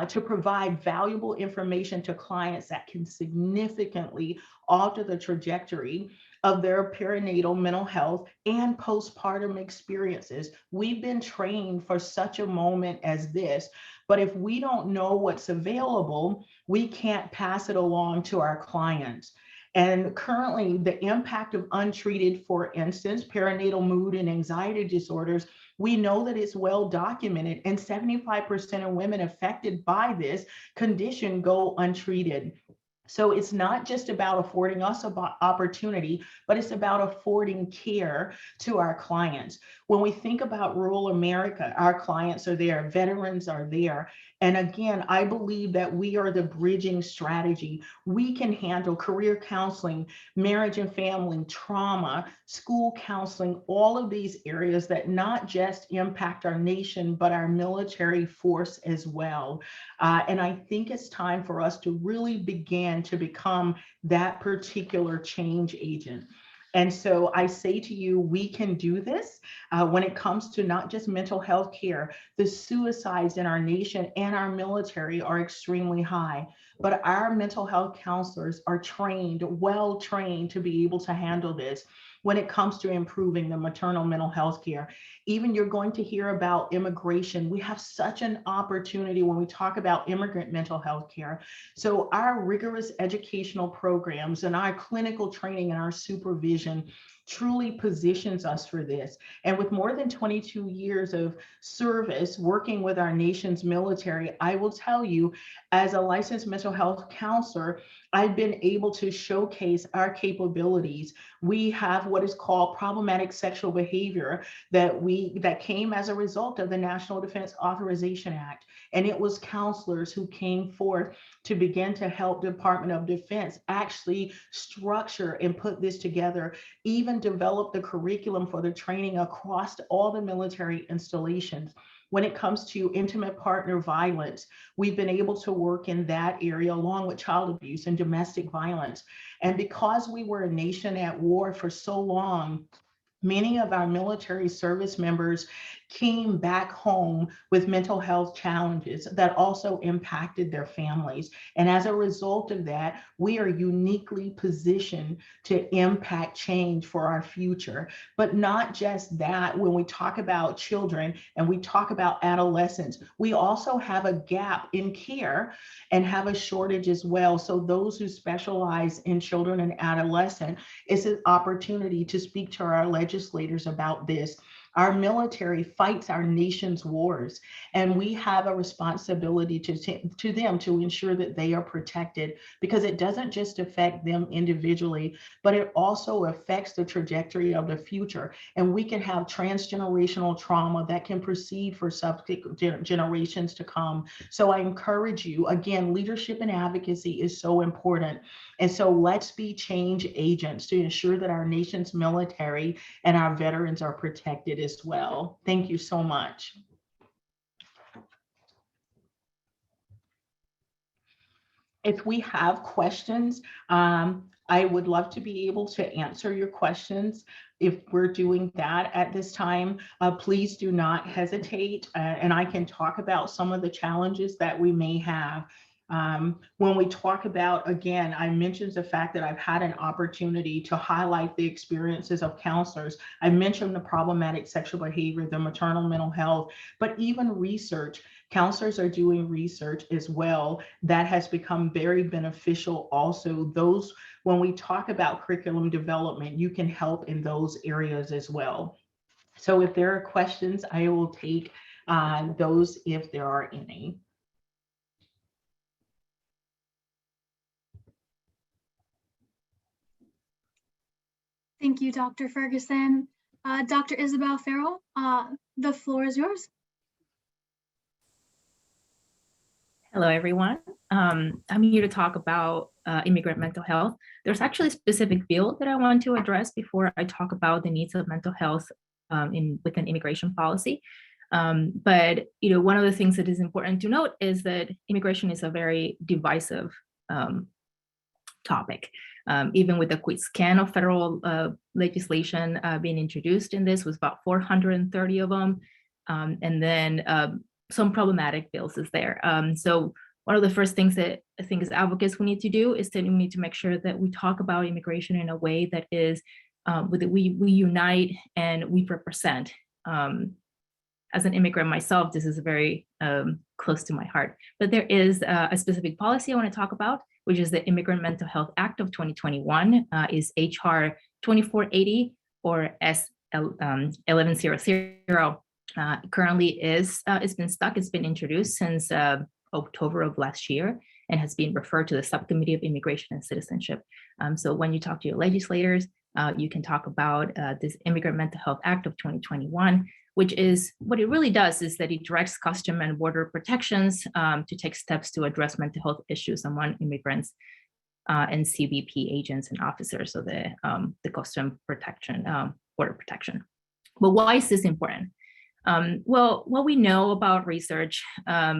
to provide valuable information to clients that can significantly alter the trajectory of their perinatal mental health and postpartum experiences. We've been trained for such a moment as this, but if we don't know what's available, we can't pass it along to our clients. And currently, the impact of untreated, for instance, perinatal mood and anxiety disorders, we know that it's well documented, and 75% of women affected by this condition go untreated. So it's not just about affording us an opportunity, but it's about affording care to our clients. When we think about rural America, our clients are there, veterans are there. And again, I believe that we are the bridging strategy. We can handle career counseling, marriage and family, trauma, school counseling, all of these areas that not just impact our nation, but our military force as well. And I think it's time for us to really begin to become that particular change agent. And so I say to you, we can do this when it comes to not just mental health care. The suicides in our nation and our military are extremely high, but our mental health counselors are trained, well trained to be able to handle this. When it comes to improving the maternal mental health care, even you're going to hear about immigration. We have such an opportunity when we talk about immigrant mental health care. So our rigorous educational programs and our clinical training and our supervision truly positions us for this. And with more than 22 years of service working with our nation's military, I will tell you, as a licensed mental health counselor, I've been able to showcase our capabilities. We have what is called problematic sexual behavior that came as a result of the National Defense Authorization Act. And it was counselors who came forth to begin to help Department of Defense actually structure and put this together, even develop the curriculum for the training across all the military installations. When it comes to intimate partner violence, we've been able to work in that area along with child abuse and domestic violence. And because we were a nation at war for so long, many of our military service members came back home with mental health challenges that also impacted their families. And as a result of that, we are uniquely positioned to impact change for our future. But not just that, when we talk about children and we talk about adolescents, we also have a gap in care and have a shortage as well. So those who specialize in children and adolescents, it's an opportunity to speak to our legislators about this. Our military fights our nation's wars, and we have a responsibility to them to ensure that they are protected, because it doesn't just affect them individually, but it also affects the trajectory of the future. And we can have transgenerational trauma that can proceed for subsequent generations to come. So I encourage you, again, leadership and advocacy is so important. And so let's be change agents to ensure that our nation's military and our veterans are protected as well. Thank you so much. If we have questions, I would love to be able to answer your questions. If we're doing that at this time, please do not hesitate, and I can talk about some of the challenges that we may have. When we talk about, again, I mentioned the fact that I've had an opportunity to highlight the experiences of counselors. I mentioned the problematic sexual behavior, the maternal mental health, but even research. Counselors are doing research as well that has become very beneficial. Also, those, when we talk about curriculum development, you can help in those areas as well. So if there are questions, I will take those if there are any. Thank you, Dr. Ferguson. Dr. Isabel Farrell, the floor is yours. Hello, everyone. I'm here to talk about immigrant mental health. There's actually a specific field that I want to address before I talk about the needs of mental health within immigration policy. But one of the things that is important to note is that immigration is a very divisive topic. Even with a quick scan of federal legislation being introduced in this was about 430 of them. And then some problematic bills is there. So one of the first things that I think as advocates we need to do is that we need to make sure that we talk about immigration in a way that is we unite and we represent. As an immigrant myself, this is very close to my heart. But there is a specific policy I want to talk about, which is the Immigrant Mental Health Act of 2021, is HR 2480 or S 1100. Currently it's been stuck. It's been introduced since October of last year and has been referred to the Subcommittee of Immigration and Citizenship. So when you talk to your legislators, you can talk about this Immigrant Mental Health Act of 2021, which is what it really does is that it directs Custom and Border Protections to take steps to address mental health issues among immigrants and CBP agents and officers, so the Custom Protection, Border Protection. But why is this important? Well, what we know about research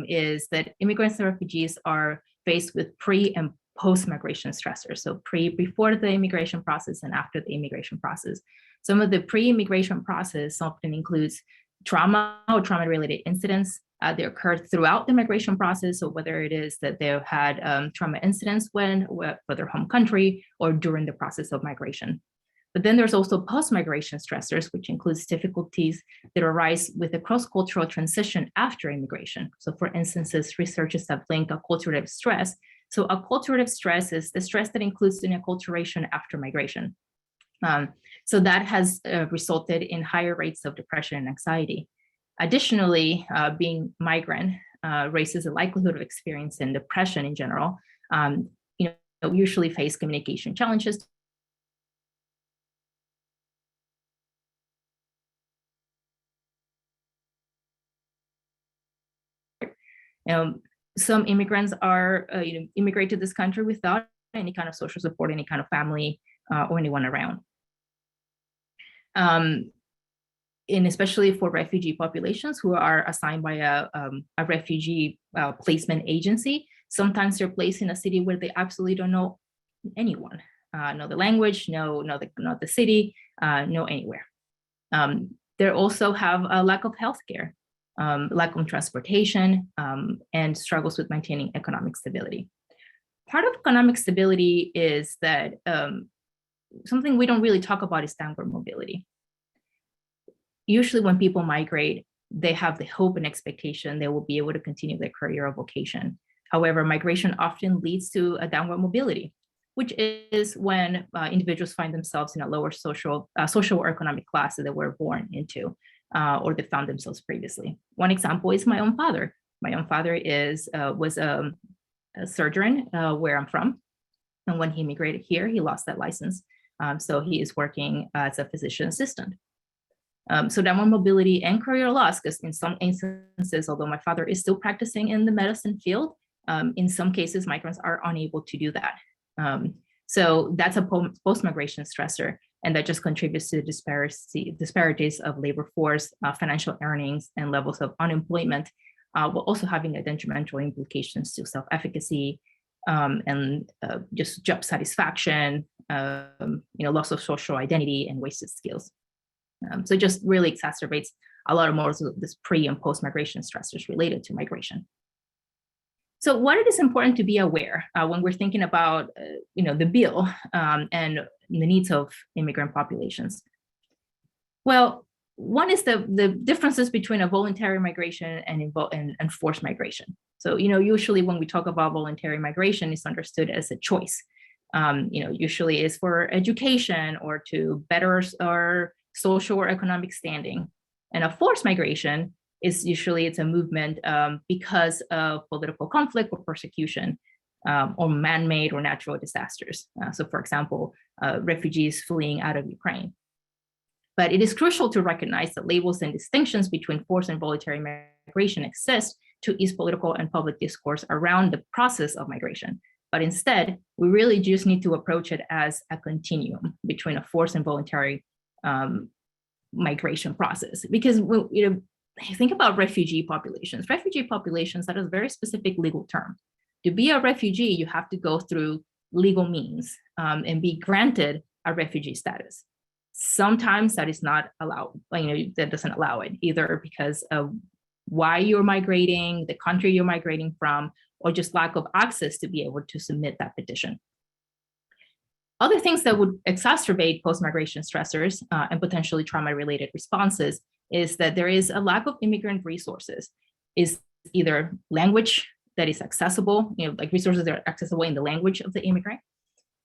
is that immigrants and refugees are faced with pre and post-migration stressors. So before the immigration process and after the immigration process. Some of the pre-immigration process often includes trauma or trauma-related incidents. They occurred throughout the migration process. So whether it is that they've had trauma incidents for their home country or during the process of migration. But then there's also post-migration stressors, which includes difficulties that arise with a cross-cultural transition after immigration. So for instances, researchers have linked acculturative stress. So acculturative stress is the stress that includes an acculturation after migration. So that has resulted in higher rates of depression and anxiety. Additionally, being migrant raises the likelihood of experiencing depression in general. We usually face communication challenges. Some immigrants are immigrate to this country without any kind of social support, any kind of family or anyone around. And especially for refugee populations who are assigned by a refugee placement agency, sometimes they're placed in a city where they absolutely don't know anyone, know the language, know the city, know anywhere. They also have a lack of healthcare, lack of transportation, and struggles with maintaining economic stability. Part of economic stability is that something we don't really talk about is downward mobility. Usually when people migrate, they have the hope and expectation they will be able to continue their career or vocation. However, migration often leads to a downward mobility, which is when individuals find themselves in a lower social or economic class that they were born into or they found themselves previously. One example is my own father. My own father was a surgeon where I'm from. And when he immigrated here, he lost that license. So he is working as a physician assistant. So downward mobility and career loss, because in some instances, although my father is still practicing in the medicine field, in some cases, migrants are unable to do that. So that's a post-migration stressor, and that just contributes to the disparities of labor force, financial earnings, and levels of unemployment, while also having a detrimental implications to self-efficacy and just job satisfaction, loss of social identity and wasted skills. So it just really exacerbates a lot of more of this pre and post-migration stressors related to migration. So what it is important to be aware when we're thinking about, the bill and the needs of immigrant populations. Well, one is the differences between a voluntary migration and forced migration. So, usually when we talk about voluntary migration, it's understood as a choice. Usually is for education or to better our social or economic standing. And a forced migration is usually it's a movement because of political conflict or persecution or man-made or natural disasters. So for example, refugees fleeing out of Ukraine. But it is crucial to recognize that labels and distinctions between forced and voluntary migration exist to ease political and public discourse around the process of migration. But instead, we really just need to approach it as a continuum between a forced and voluntary migration process. Because think about refugee populations. Refugee populations, that is a very specific legal term. To be a refugee, you have to go through legal means and be granted a refugee status. Sometimes that is not allowed, that doesn't allow it, either because of why you're migrating, the country you're migrating from, or just lack of access to be able to submit that petition. Other things that would exacerbate post-migration stressors and potentially trauma-related responses is that there is a lack of immigrant resources. Is either language that is accessible, like resources that are accessible in the language of the immigrant.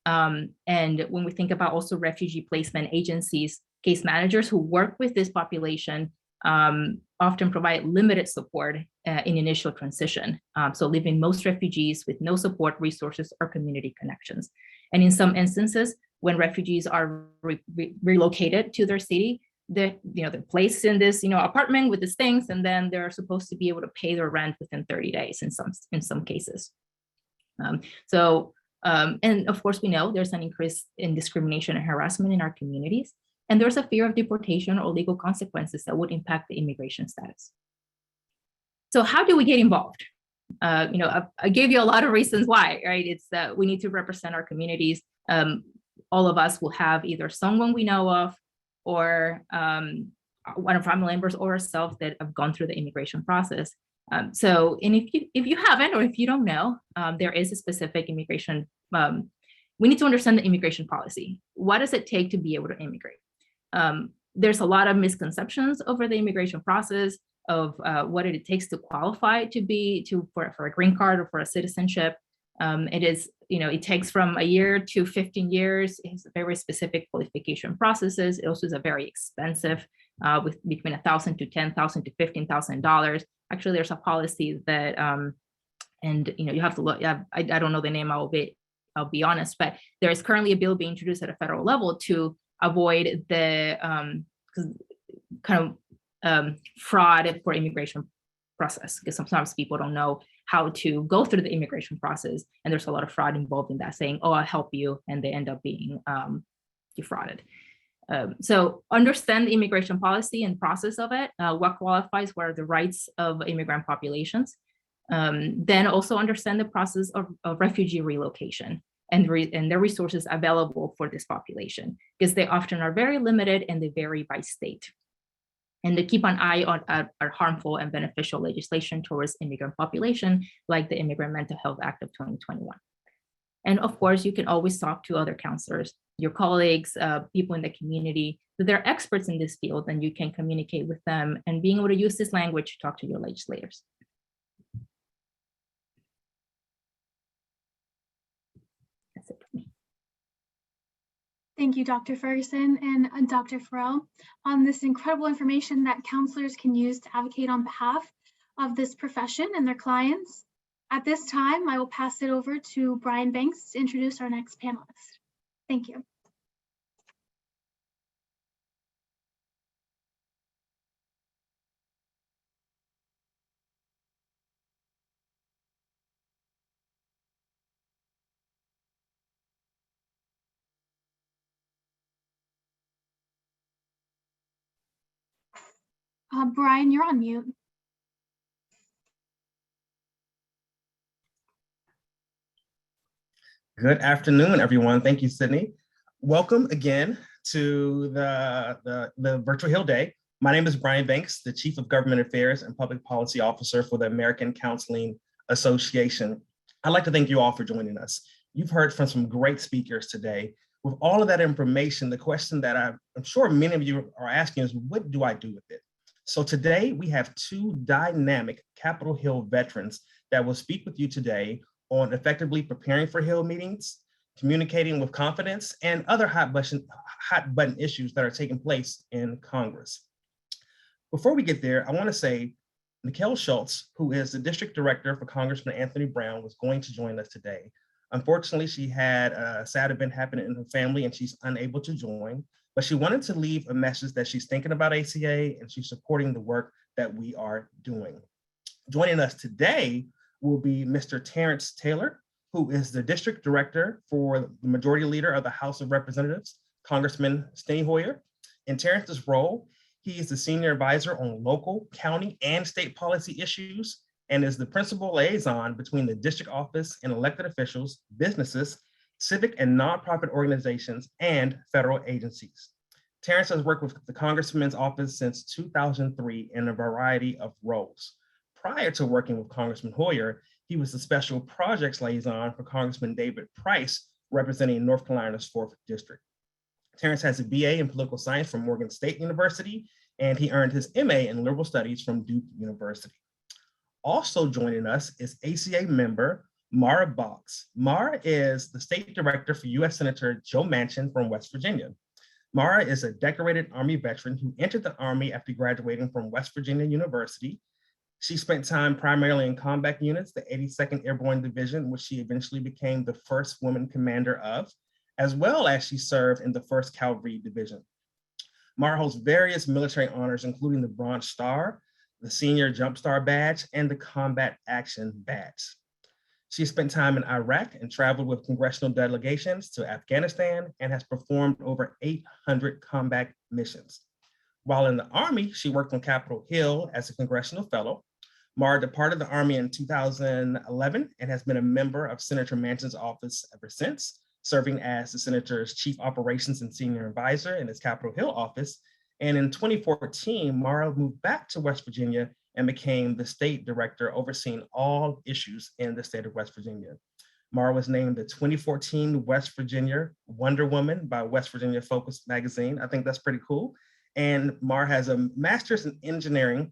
And when we think about also refugee placement agencies, case managers who work with this population often provide limited support in initial transition. So leaving most refugees with no support, resources, or community connections. And in some instances, when refugees are relocated to their city, they're placed in this apartment with these things, and then they're supposed to be able to pay their rent within 30 days in some cases. And of course, we know there's an increase in discrimination and harassment in our communities, and there's a fear of deportation or legal consequences that would impact the immigration status. So how do we get involved? I gave you a lot of reasons why, right? It's that we need to represent our communities. All of us will have either someone we know of, or one of our family members or ourselves that have gone through the immigration process. And if you haven't, or if you don't know, there is a specific immigration. We need to understand the immigration policy. What does it take to be able to immigrate? There's a lot of misconceptions over the immigration process of what it takes to qualify for a green card or for a citizenship. It takes from a year to 15 years. It's very specific qualification processes. It also is a very expensive, with between $1,000 to $10,000 to $15,000. Actually, there's a policy that, you have to look. I don't know the name. I'll be honest, but there is currently a bill being introduced at a federal level to avoid the fraud for immigration process, because sometimes people don't know how to go through the immigration process, and there's a lot of fraud involved in that, saying, "Oh, I'll help you," and they end up being defrauded. So understand the immigration policy and process of it, what qualifies, what are the rights of immigrant populations. Then also understand the process of refugee relocation and the resources available for this population, because they often are very limited and they vary by state. And to keep an eye on harmful and beneficial legislation towards immigrant population, like the Immigrant Mental Health Act of 2021. And of course, you can always talk to other counselors, your colleagues, people in the community, that they're experts in this field, and you can communicate with them and being able to use this language to talk to your legislators. That's it for me. Thank you, Dr. Ferguson and Dr. Farrell, on this incredible information that counselors can use to advocate on behalf of this profession and their clients. At this time, I will pass it over to Brian Banks to introduce our next panelist. Thank you. Brian, you're on mute. Good afternoon, everyone. Thank you, Sydney. Welcome again to the Virtual Hill Day. My name is Brian Banks, the Chief of Government Affairs and Public Policy Officer for the American Counseling Association. I'd like to thank you all for joining us. You've heard from some great speakers today. With all of that information, the question that I'm sure many of you are asking is, what do I do with it? So today we have two dynamic Capitol Hill veterans that will speak with you today on effectively preparing for Hill meetings, communicating with confidence, and other hot button issues that are taking place in Congress. Before we get there, I want to say Nicole Schultz, who is the district director for Congressman Anthony Brown, was going to join us today. Unfortunately, she had a sad event happen in her family and she's unable to join. but she wanted to leave a message that she's thinking about ACA and she's supporting the work that we are doing. Joining us today will be Mr. Terrence Taylor, who is the district director for the majority leader of the House of Representatives, Congressman Steny Hoyer. In Terrence's role, he is the senior advisor on local, county, and state policy issues, and is the principal liaison between the district office and elected officials, businesses, civic and nonprofit organizations, and federal agencies. Terrence has worked with the Congressman's office since 2003 in a variety of roles. Prior to working with Congressman Hoyer, he was the special projects liaison for Congressman David Price, representing North Carolina's 4th District. Terrence has a BA in political science from Morgan State University, and he earned his MA in liberal studies from Duke University. Also joining us is ACA member Mara Boggs. Mara is the state director for U.S. Senator Joe Manchin from West Virginia. Mara is a decorated Army veteran who entered the Army after graduating from West Virginia University. She spent time primarily in combat units, the 82nd Airborne Division, which she eventually became the first woman commander of, as well as she served in the 1st Cavalry Division. Mara holds various military honors, including the Bronze Star, the Senior Jump Star Badge, and the Combat Action Badge. She spent time in Iraq and traveled with congressional delegations to Afghanistan and has performed over 800 combat missions. While in the Army, she worked on Capitol Hill as a congressional fellow. Mara departed the Army in 2011 and has been a member of Senator Manchin's office ever since, serving as the senator's chief operations and senior advisor in his Capitol Hill office. And in 2014, Mara moved back to West Virginia and became the state director overseeing all issues in the state of West Virginia. Mara was named the 2014 West Virginia Wonder Woman by West Virginia Focus magazine. I think that's pretty cool. And Mara has a master's in engineering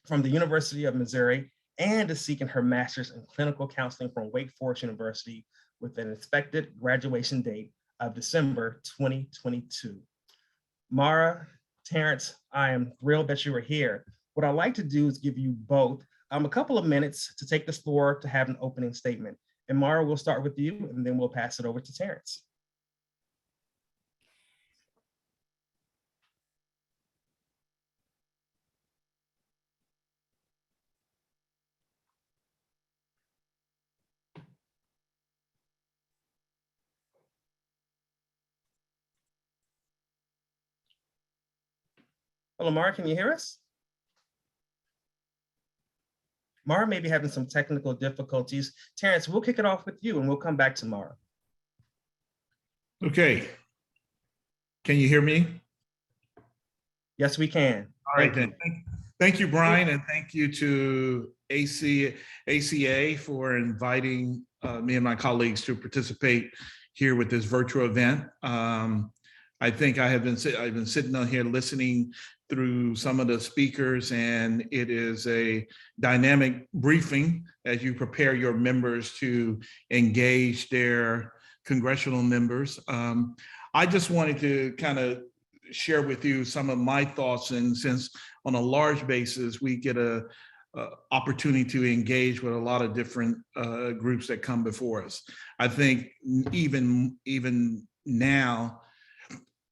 from the University of Missouri and is seeking her master's in clinical counseling from Wake Forest University with an expected graduation date of December 2022. Mara, Terrence, I am thrilled that you are here. What I'd like to do is give you both a couple of minutes to take the floor to have an opening statement. And Mara, we'll start with you and then we'll pass it over to Terrence. Hello, Mara, can you hear us? Mara may be having some technical difficulties. Terrence, we'll kick it off with you and we'll come back to Mara. Okay. Can you hear me? Yes, we can. All right, then. Thank you, Brian, and thank you to ACA for inviting me and my colleagues to participate here with this virtual event. I think I've been sitting on here listening through some of the speakers, and it is a dynamic briefing as you prepare your members to engage their congressional members. I just wanted to kind of share with you some of my thoughts, and since on a large basis, we get a opportunity to engage with a lot of different groups that come before us. I think even now,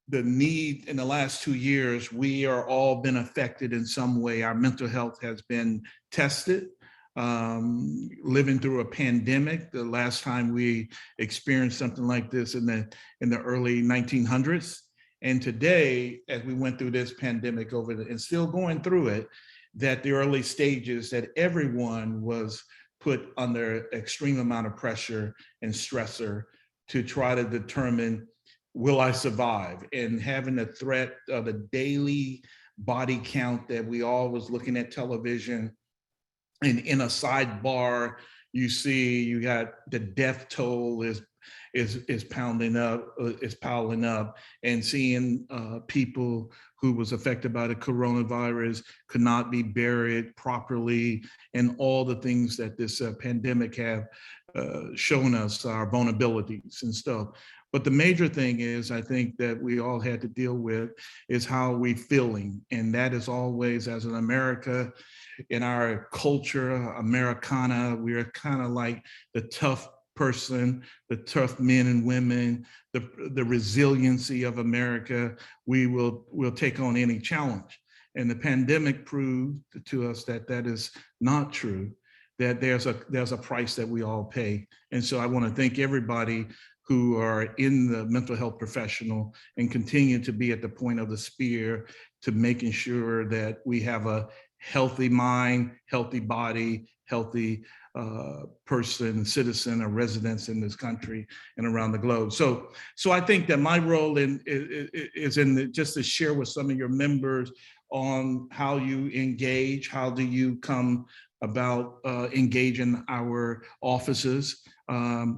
the need in the last 2 years, we are all been affected in some way. Our mental health has been tested. Living through a pandemic, the last time we experienced something like this in the early 1900s. And today, as we went through this pandemic and still going through it, that the early stages that everyone was put under extreme amount of pressure and stressor to try to determine, will I survive? And having the threat of a daily body count that we all was looking at television, and in a sidebar, you see you got the death toll is piling up, and seeing people who was affected by the coronavirus could not be buried properly, and all the things that this pandemic have shown us, our vulnerabilities and stuff. But the major thing is, I think that we all had to deal with is how we feeling. And that is always, as an America, in our culture, Americana, we're kind of like the tough person, the tough men and women, the resiliency of America, we'll take on any challenge. And the pandemic proved to us that that is not true, that there's a price that we all pay. And so I want to thank everybody who are in the mental health professional and continue to be at the point of the spear to making sure that we have a healthy mind, healthy body, healthy person, citizen, or residents in this country and around the globe. So I think that my role is just to share with some of your members on how you engage, how do you come about engaging our offices.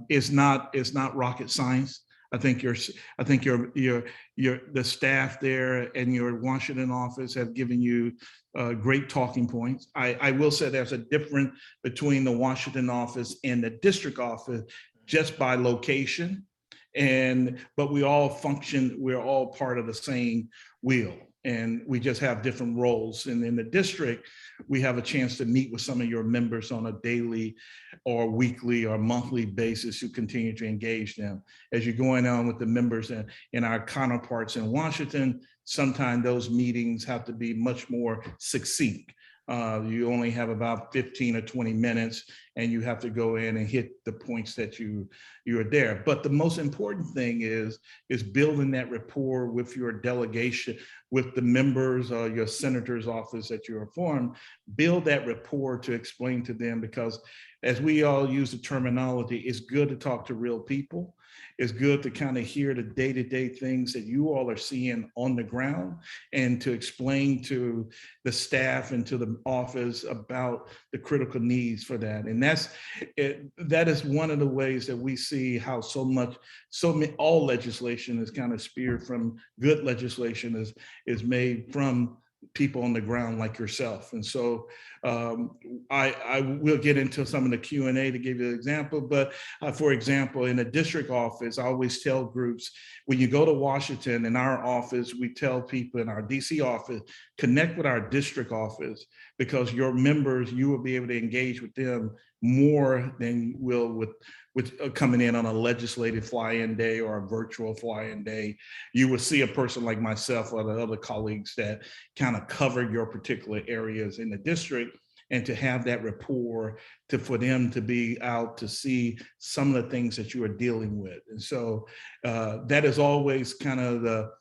It's not rocket science. I think the staff there and your Washington office have given you great talking points. I will say there's a difference between the Washington office and the district office just by location, but we all function, we're all part of the same wheel. And we just have different roles. And in the district, we have a chance to meet with some of your members on a daily or weekly or monthly basis who continue to engage them. As you're going on with the members and our counterparts in Washington, sometimes those meetings have to be much more succinct. You only have about 15 or 20 minutes and you have to go in and hit the points that you are there. But the most important thing is building that rapport with your delegation, with the members or your senator's office that you are formed, build that rapport to explain to them, because as we all use the terminology, it's good to talk to real people. It's good to kind of hear the day-to-day things that you all are seeing on the ground and to explain to the staff and to the office about the critical needs for that. And that is one of the ways that we see how all legislation is kind of speared from, good legislation is made from people on the ground like yourself. And so I will get into some of the Q&A to give you an example, but for example, in a district office, I always tell groups, when you go to Washington, in our office, we tell people in our DC office, connect with our district office, because your members, you will be able to engage with them more than you will with coming in on a legislative fly-in day or a virtual fly-in day. You will see a person like myself or the other colleagues that kind of cover your particular areas in the district, and to have that rapport for them to be out to see some of the things that you are dealing with. And so that is always kind of the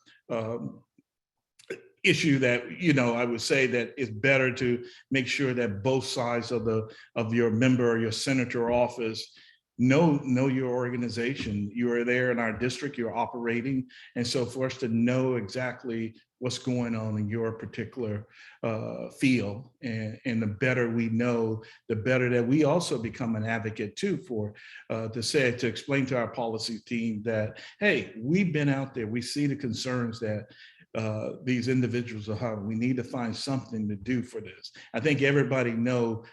issue that, I would say that it's better to make sure that both sides of your member or your senator office know your organization. You are there in our district, you're operating. And so for us to know exactly what's going on in your particular field, and the better we know, the better that we also become an advocate too for, to explain to our policy team that, hey, we've been out there, we see the concerns that these individuals are having. We need to find something to do for this. I think everybody know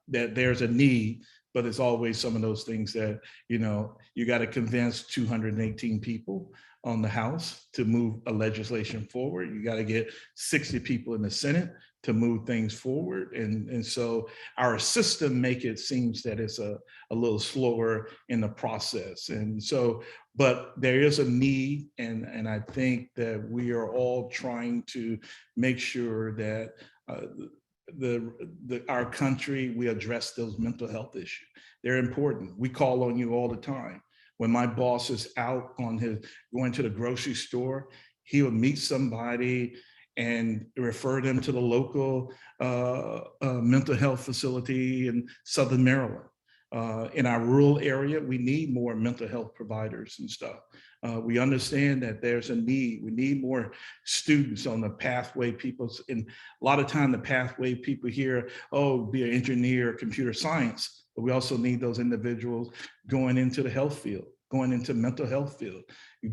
that there's a need, but it's always some of those things that, you got to convince 218 people on the House to move a legislation forward. You got to get 60 people in the Senate to move things forward. And so our system seems that it's a little slower in the process. And so, but there is a need, and I think that we are all trying to make sure that our country, we address those mental health issues. They're important. We call on you all the time. When my boss is out going to the grocery store, he would meet somebody and refer them to the local mental health facility in Southern Maryland. In our rural area, we need more mental health providers and stuff. We understand that there's a need. We need more students on the pathway. And a lot of time the pathway people hear, oh, be an engineer, computer science, but we also need those individuals going into the health field, going into mental health field,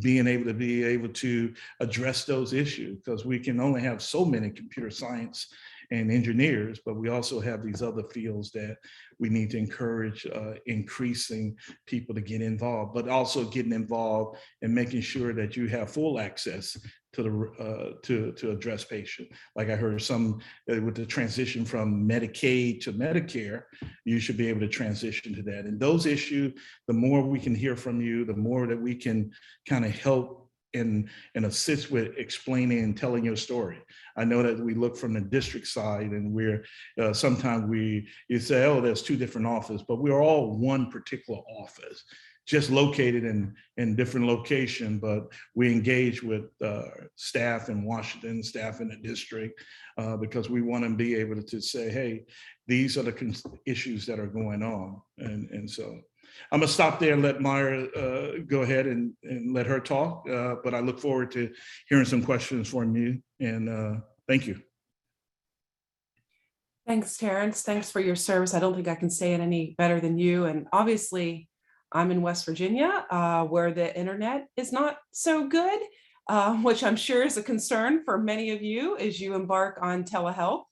being able to address those issues, because we can only have so many computer science and engineers, but we also have these other fields that we need to encourage increasing people to get involved, but also getting involved and making sure that you have full access to the to address patient. Like I heard some with the transition from Medicaid to Medicare, you should be able to transition to that. And those issues, the more we can hear from you, the more that we can kind of help and assist with explaining and telling your story. I know that we look from the district side and we're, sometimes you say, oh, there's two different offices, but we're all one particular office, just located in different location, but we engage with staff in Washington, staff in the district, because we want to be able to say, hey, these are the issues that are going on. And so I'm gonna stop there and let Myra go ahead and let her talk, but I look forward to hearing some questions from you, and thank you. Thanks, Terrence. Thanks for your service. I don't think I can say it any better than you. And obviously, I'm in West Virginia, where the internet is not so good, which I'm sure is a concern for many of you as you embark on telehealth.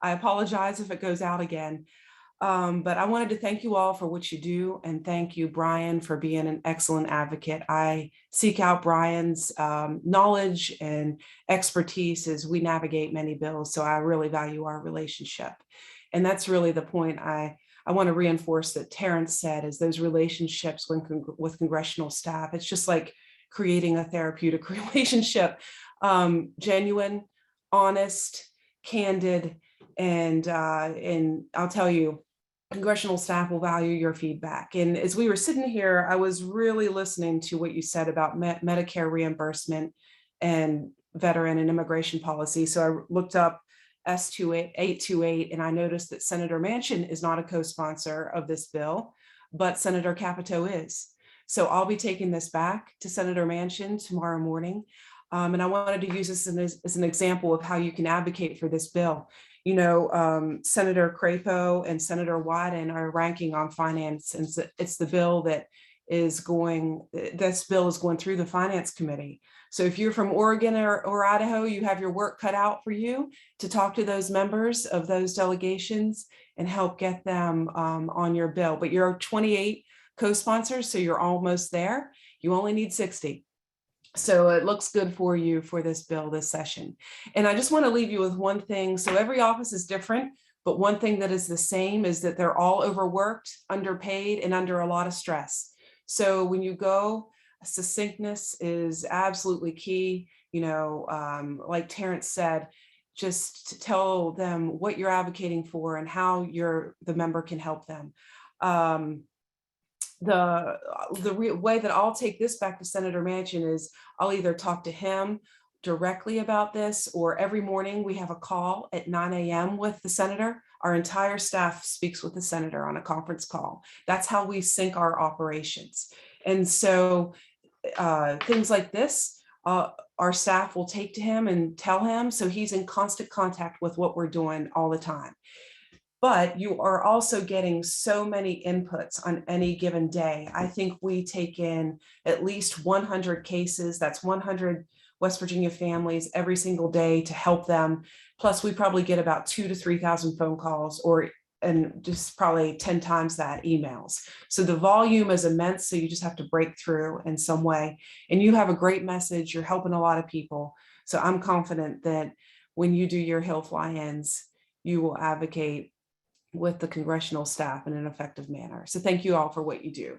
I apologize if it goes out again. But I wanted to thank you all for what you do, and thank you, Brian, for being an excellent advocate. I seek out Brian's knowledge and expertise as we navigate many bills, so I really value our relationship. And that's really the point I want to reinforce that Terrence said, is those relationships with congressional staff. It's just like creating a therapeutic relationship, genuine, honest, candid, and I'll tell you, congressional staff will value your feedback. And as we were sitting here, I was really listening to what you said about Medicare reimbursement and veteran and immigration policy. So I looked up S-828, and I noticed that Senator Manchin is not a co-sponsor of this bill, but Senator Capito is. So I'll be taking this back to Senator Manchin tomorrow morning. And I wanted to use this as an example of how you can advocate for this bill. You know, Senator Crapo and Senator Wyden are ranking on finance, and it's the bill that is going, this bill is going through the finance committee. So if you're from Oregon or Idaho, you have your work cut out for you to talk to those members of those delegations and help get them on your bill. But you're 28 co-sponsors, so you're almost there. You only need 60. So it looks good for you for this bill this session. And I just want to leave you with one thing. So every office is different, but one thing that is the same is that they're all overworked, underpaid, and under a lot of stress. So when you go, succinctness is absolutely key. You know, like Terrence said, just to tell them what you're advocating for and how the member can help them. The way that I'll take this back to Senator Manchin is I'll either talk to him directly about this, or every morning we have a call at 9 a.m. with the senator. Our entire staff speaks with the senator on a conference call. That's how we sync our operations. And so things like this, our staff will take to him and tell him, so he's in constant contact with what we're doing all the time. But you are also getting so many inputs on any given day. I think we take in at least 100 cases. That's 100 West Virginia families every single day to help them. Plus, we probably get about 2,000 to 3,000 phone calls, and just probably 10 times that emails. So the volume is immense. So you just have to break through in some way. And you have a great message. You're helping a lot of people. So I'm confident that when you do your Hill fly-ins, you will advocate with the congressional staff in an effective manner. So thank you all for what you do.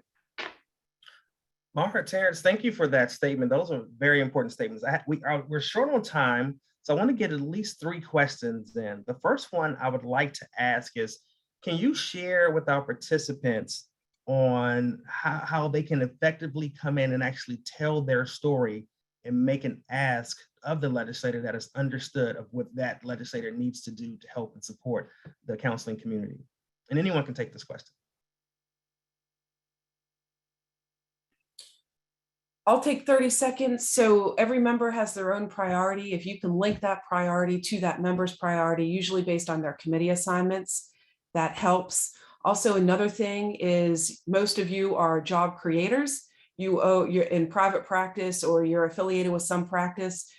Margaret, Terrence, thank you for that statement. Those are very important statements. We're short on time, so I want to get at least 3 questions in. The first one I would like to ask is, can you share with our participants on how they can effectively come in and actually tell their story and make an ask of the legislator that is understood of what that legislator needs to do to help and support the counseling community? And anyone can take this question. I'll take 30 seconds. So every member has their own priority. If you can link that priority to that member's priority, usually based on their committee assignments, that helps. Also, another thing is most of you are job creators. You're in private practice or you're affiliated with some practice,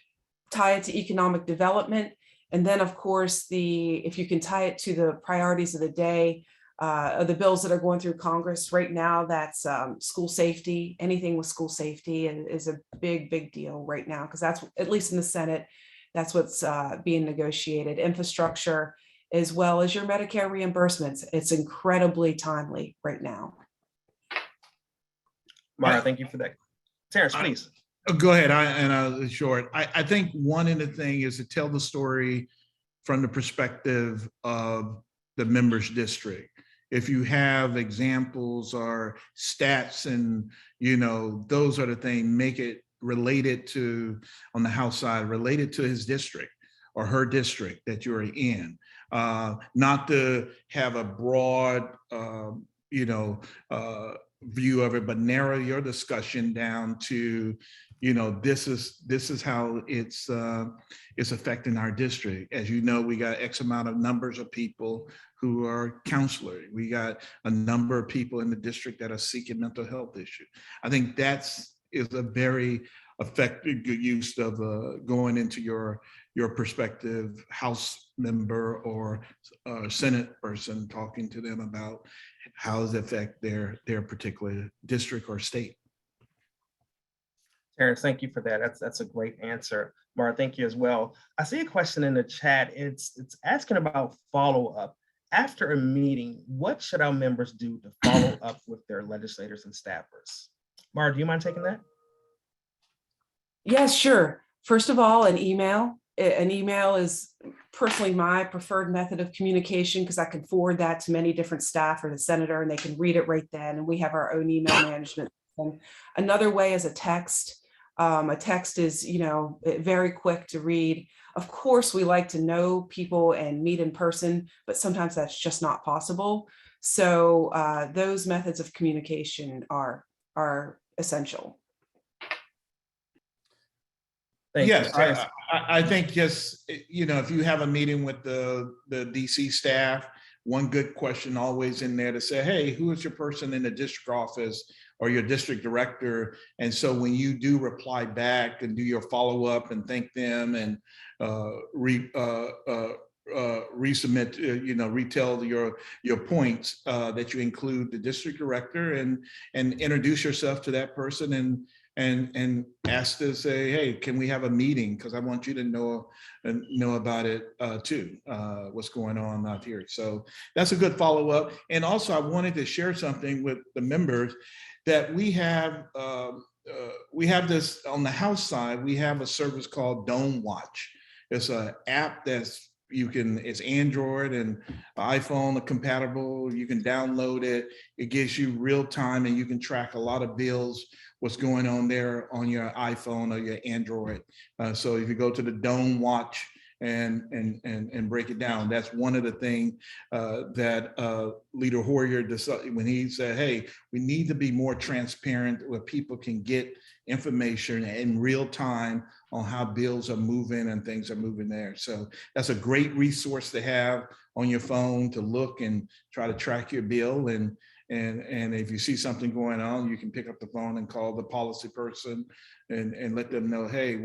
tie it to economic development. And then, of course, if you can tie it to the priorities of the day, the bills that are going through Congress right now, that's school safety. Anything with school safety is a big deal right now, because that's, at least in the Senate, that's what's being negotiated. Infrastructure, as well as your Medicare reimbursements. It's incredibly timely right now. Mara, thank you for that. Terrence, please. Go ahead. Short. I think one of the things is to tell the story from the perspective of the members district. If you have examples or stats and, those are the things, make it related to, on the House side, related to his district or her district that you're in. Not to have a broad, view of it, but narrow your discussion down to, this is how it's affecting our district. As you know, we got X amount of numbers of people who are counselors. We got a number of people in the district that are seeking mental health issues. I think is a very effective good use of going into your prospective House member or Senate person, talking to them about how does it affect their particular district or state. Terrence, thank you for that. That's a great answer. Mara, thank you as well. I see a question in the chat. It's asking about follow-up. After a meeting, what should our members do to follow up with their legislators and staffers? Mara, do you mind taking that? Yes, sure. First of all, an email. An email is personally my preferred method of communication, because I can forward that to many different staff or the senator, and they can read it right then. And we have our own email management. Another way is a text. A text is, very quick to read. Of course, we like to know people and meet in person, but sometimes that's just not possible. So those methods of communication are essential. Yes, I think just, if you have a meeting with the DC staff, one good question always in there to say, hey, who is your person in the district office or your district director? And so when you do reply back and do your follow-up and thank them and resubmit, retell your points, that you include the district director and introduce yourself to that person and ask to say, hey, can we have a meeting? Because I want you to know about it too, what's going on out here. So that's a good follow-up. And also I wanted to share something with the members that we have this on the House side. We have a service called Dome Watch. It's an app it's Android and iPhone compatible. You can download it. It gives you real time and you can track a lot of bills, what's going on there on your iPhone or your Android. So if you go to the Dome Watch and break it down, that's one of the things that Leader Hoyer decided when he said, hey, we need to be more transparent where people can get information in real time on how bills are moving and things are moving there. So that's a great resource to have on your phone to look and try to track your bill. And if you see something going on, you can pick up the phone and call the policy person and let them know, hey,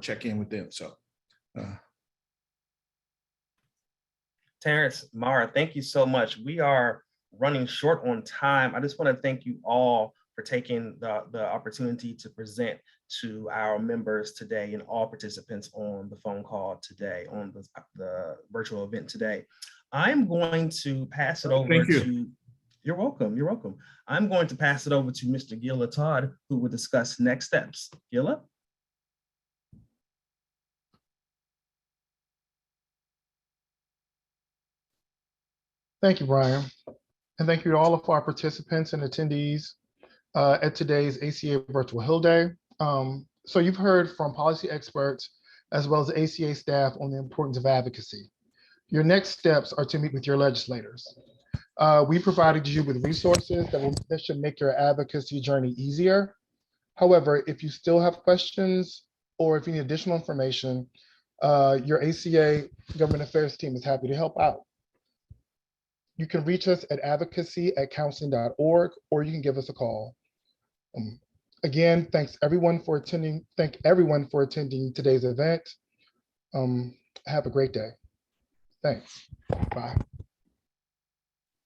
check in with them. So. Terrence, Mara, thank you so much. We are running short on time. I just want to thank you all for taking the opportunity to present to our members today and all participants on the phone call today, on the virtual event today. I'm going to pass it over to, you're welcome. I'm going to pass it over to Mr. Gila Todd, who will discuss next steps. Gila? Thank you, Brian. And thank you to all of our participants and attendees at today's ACA Virtual Hill Day. So you've heard from policy experts as well as ACA staff on the importance of advocacy. Your next steps are to meet with your legislators. We provided you with resources that should make your advocacy journey easier. However, if you still have questions or if you need additional information, your ACA Government Affairs team is happy to help out. You can reach us at advocacy@counseling.org, or you can give us a call. Again, thank everyone for attending today's event. have a great day. Thanks. Bye.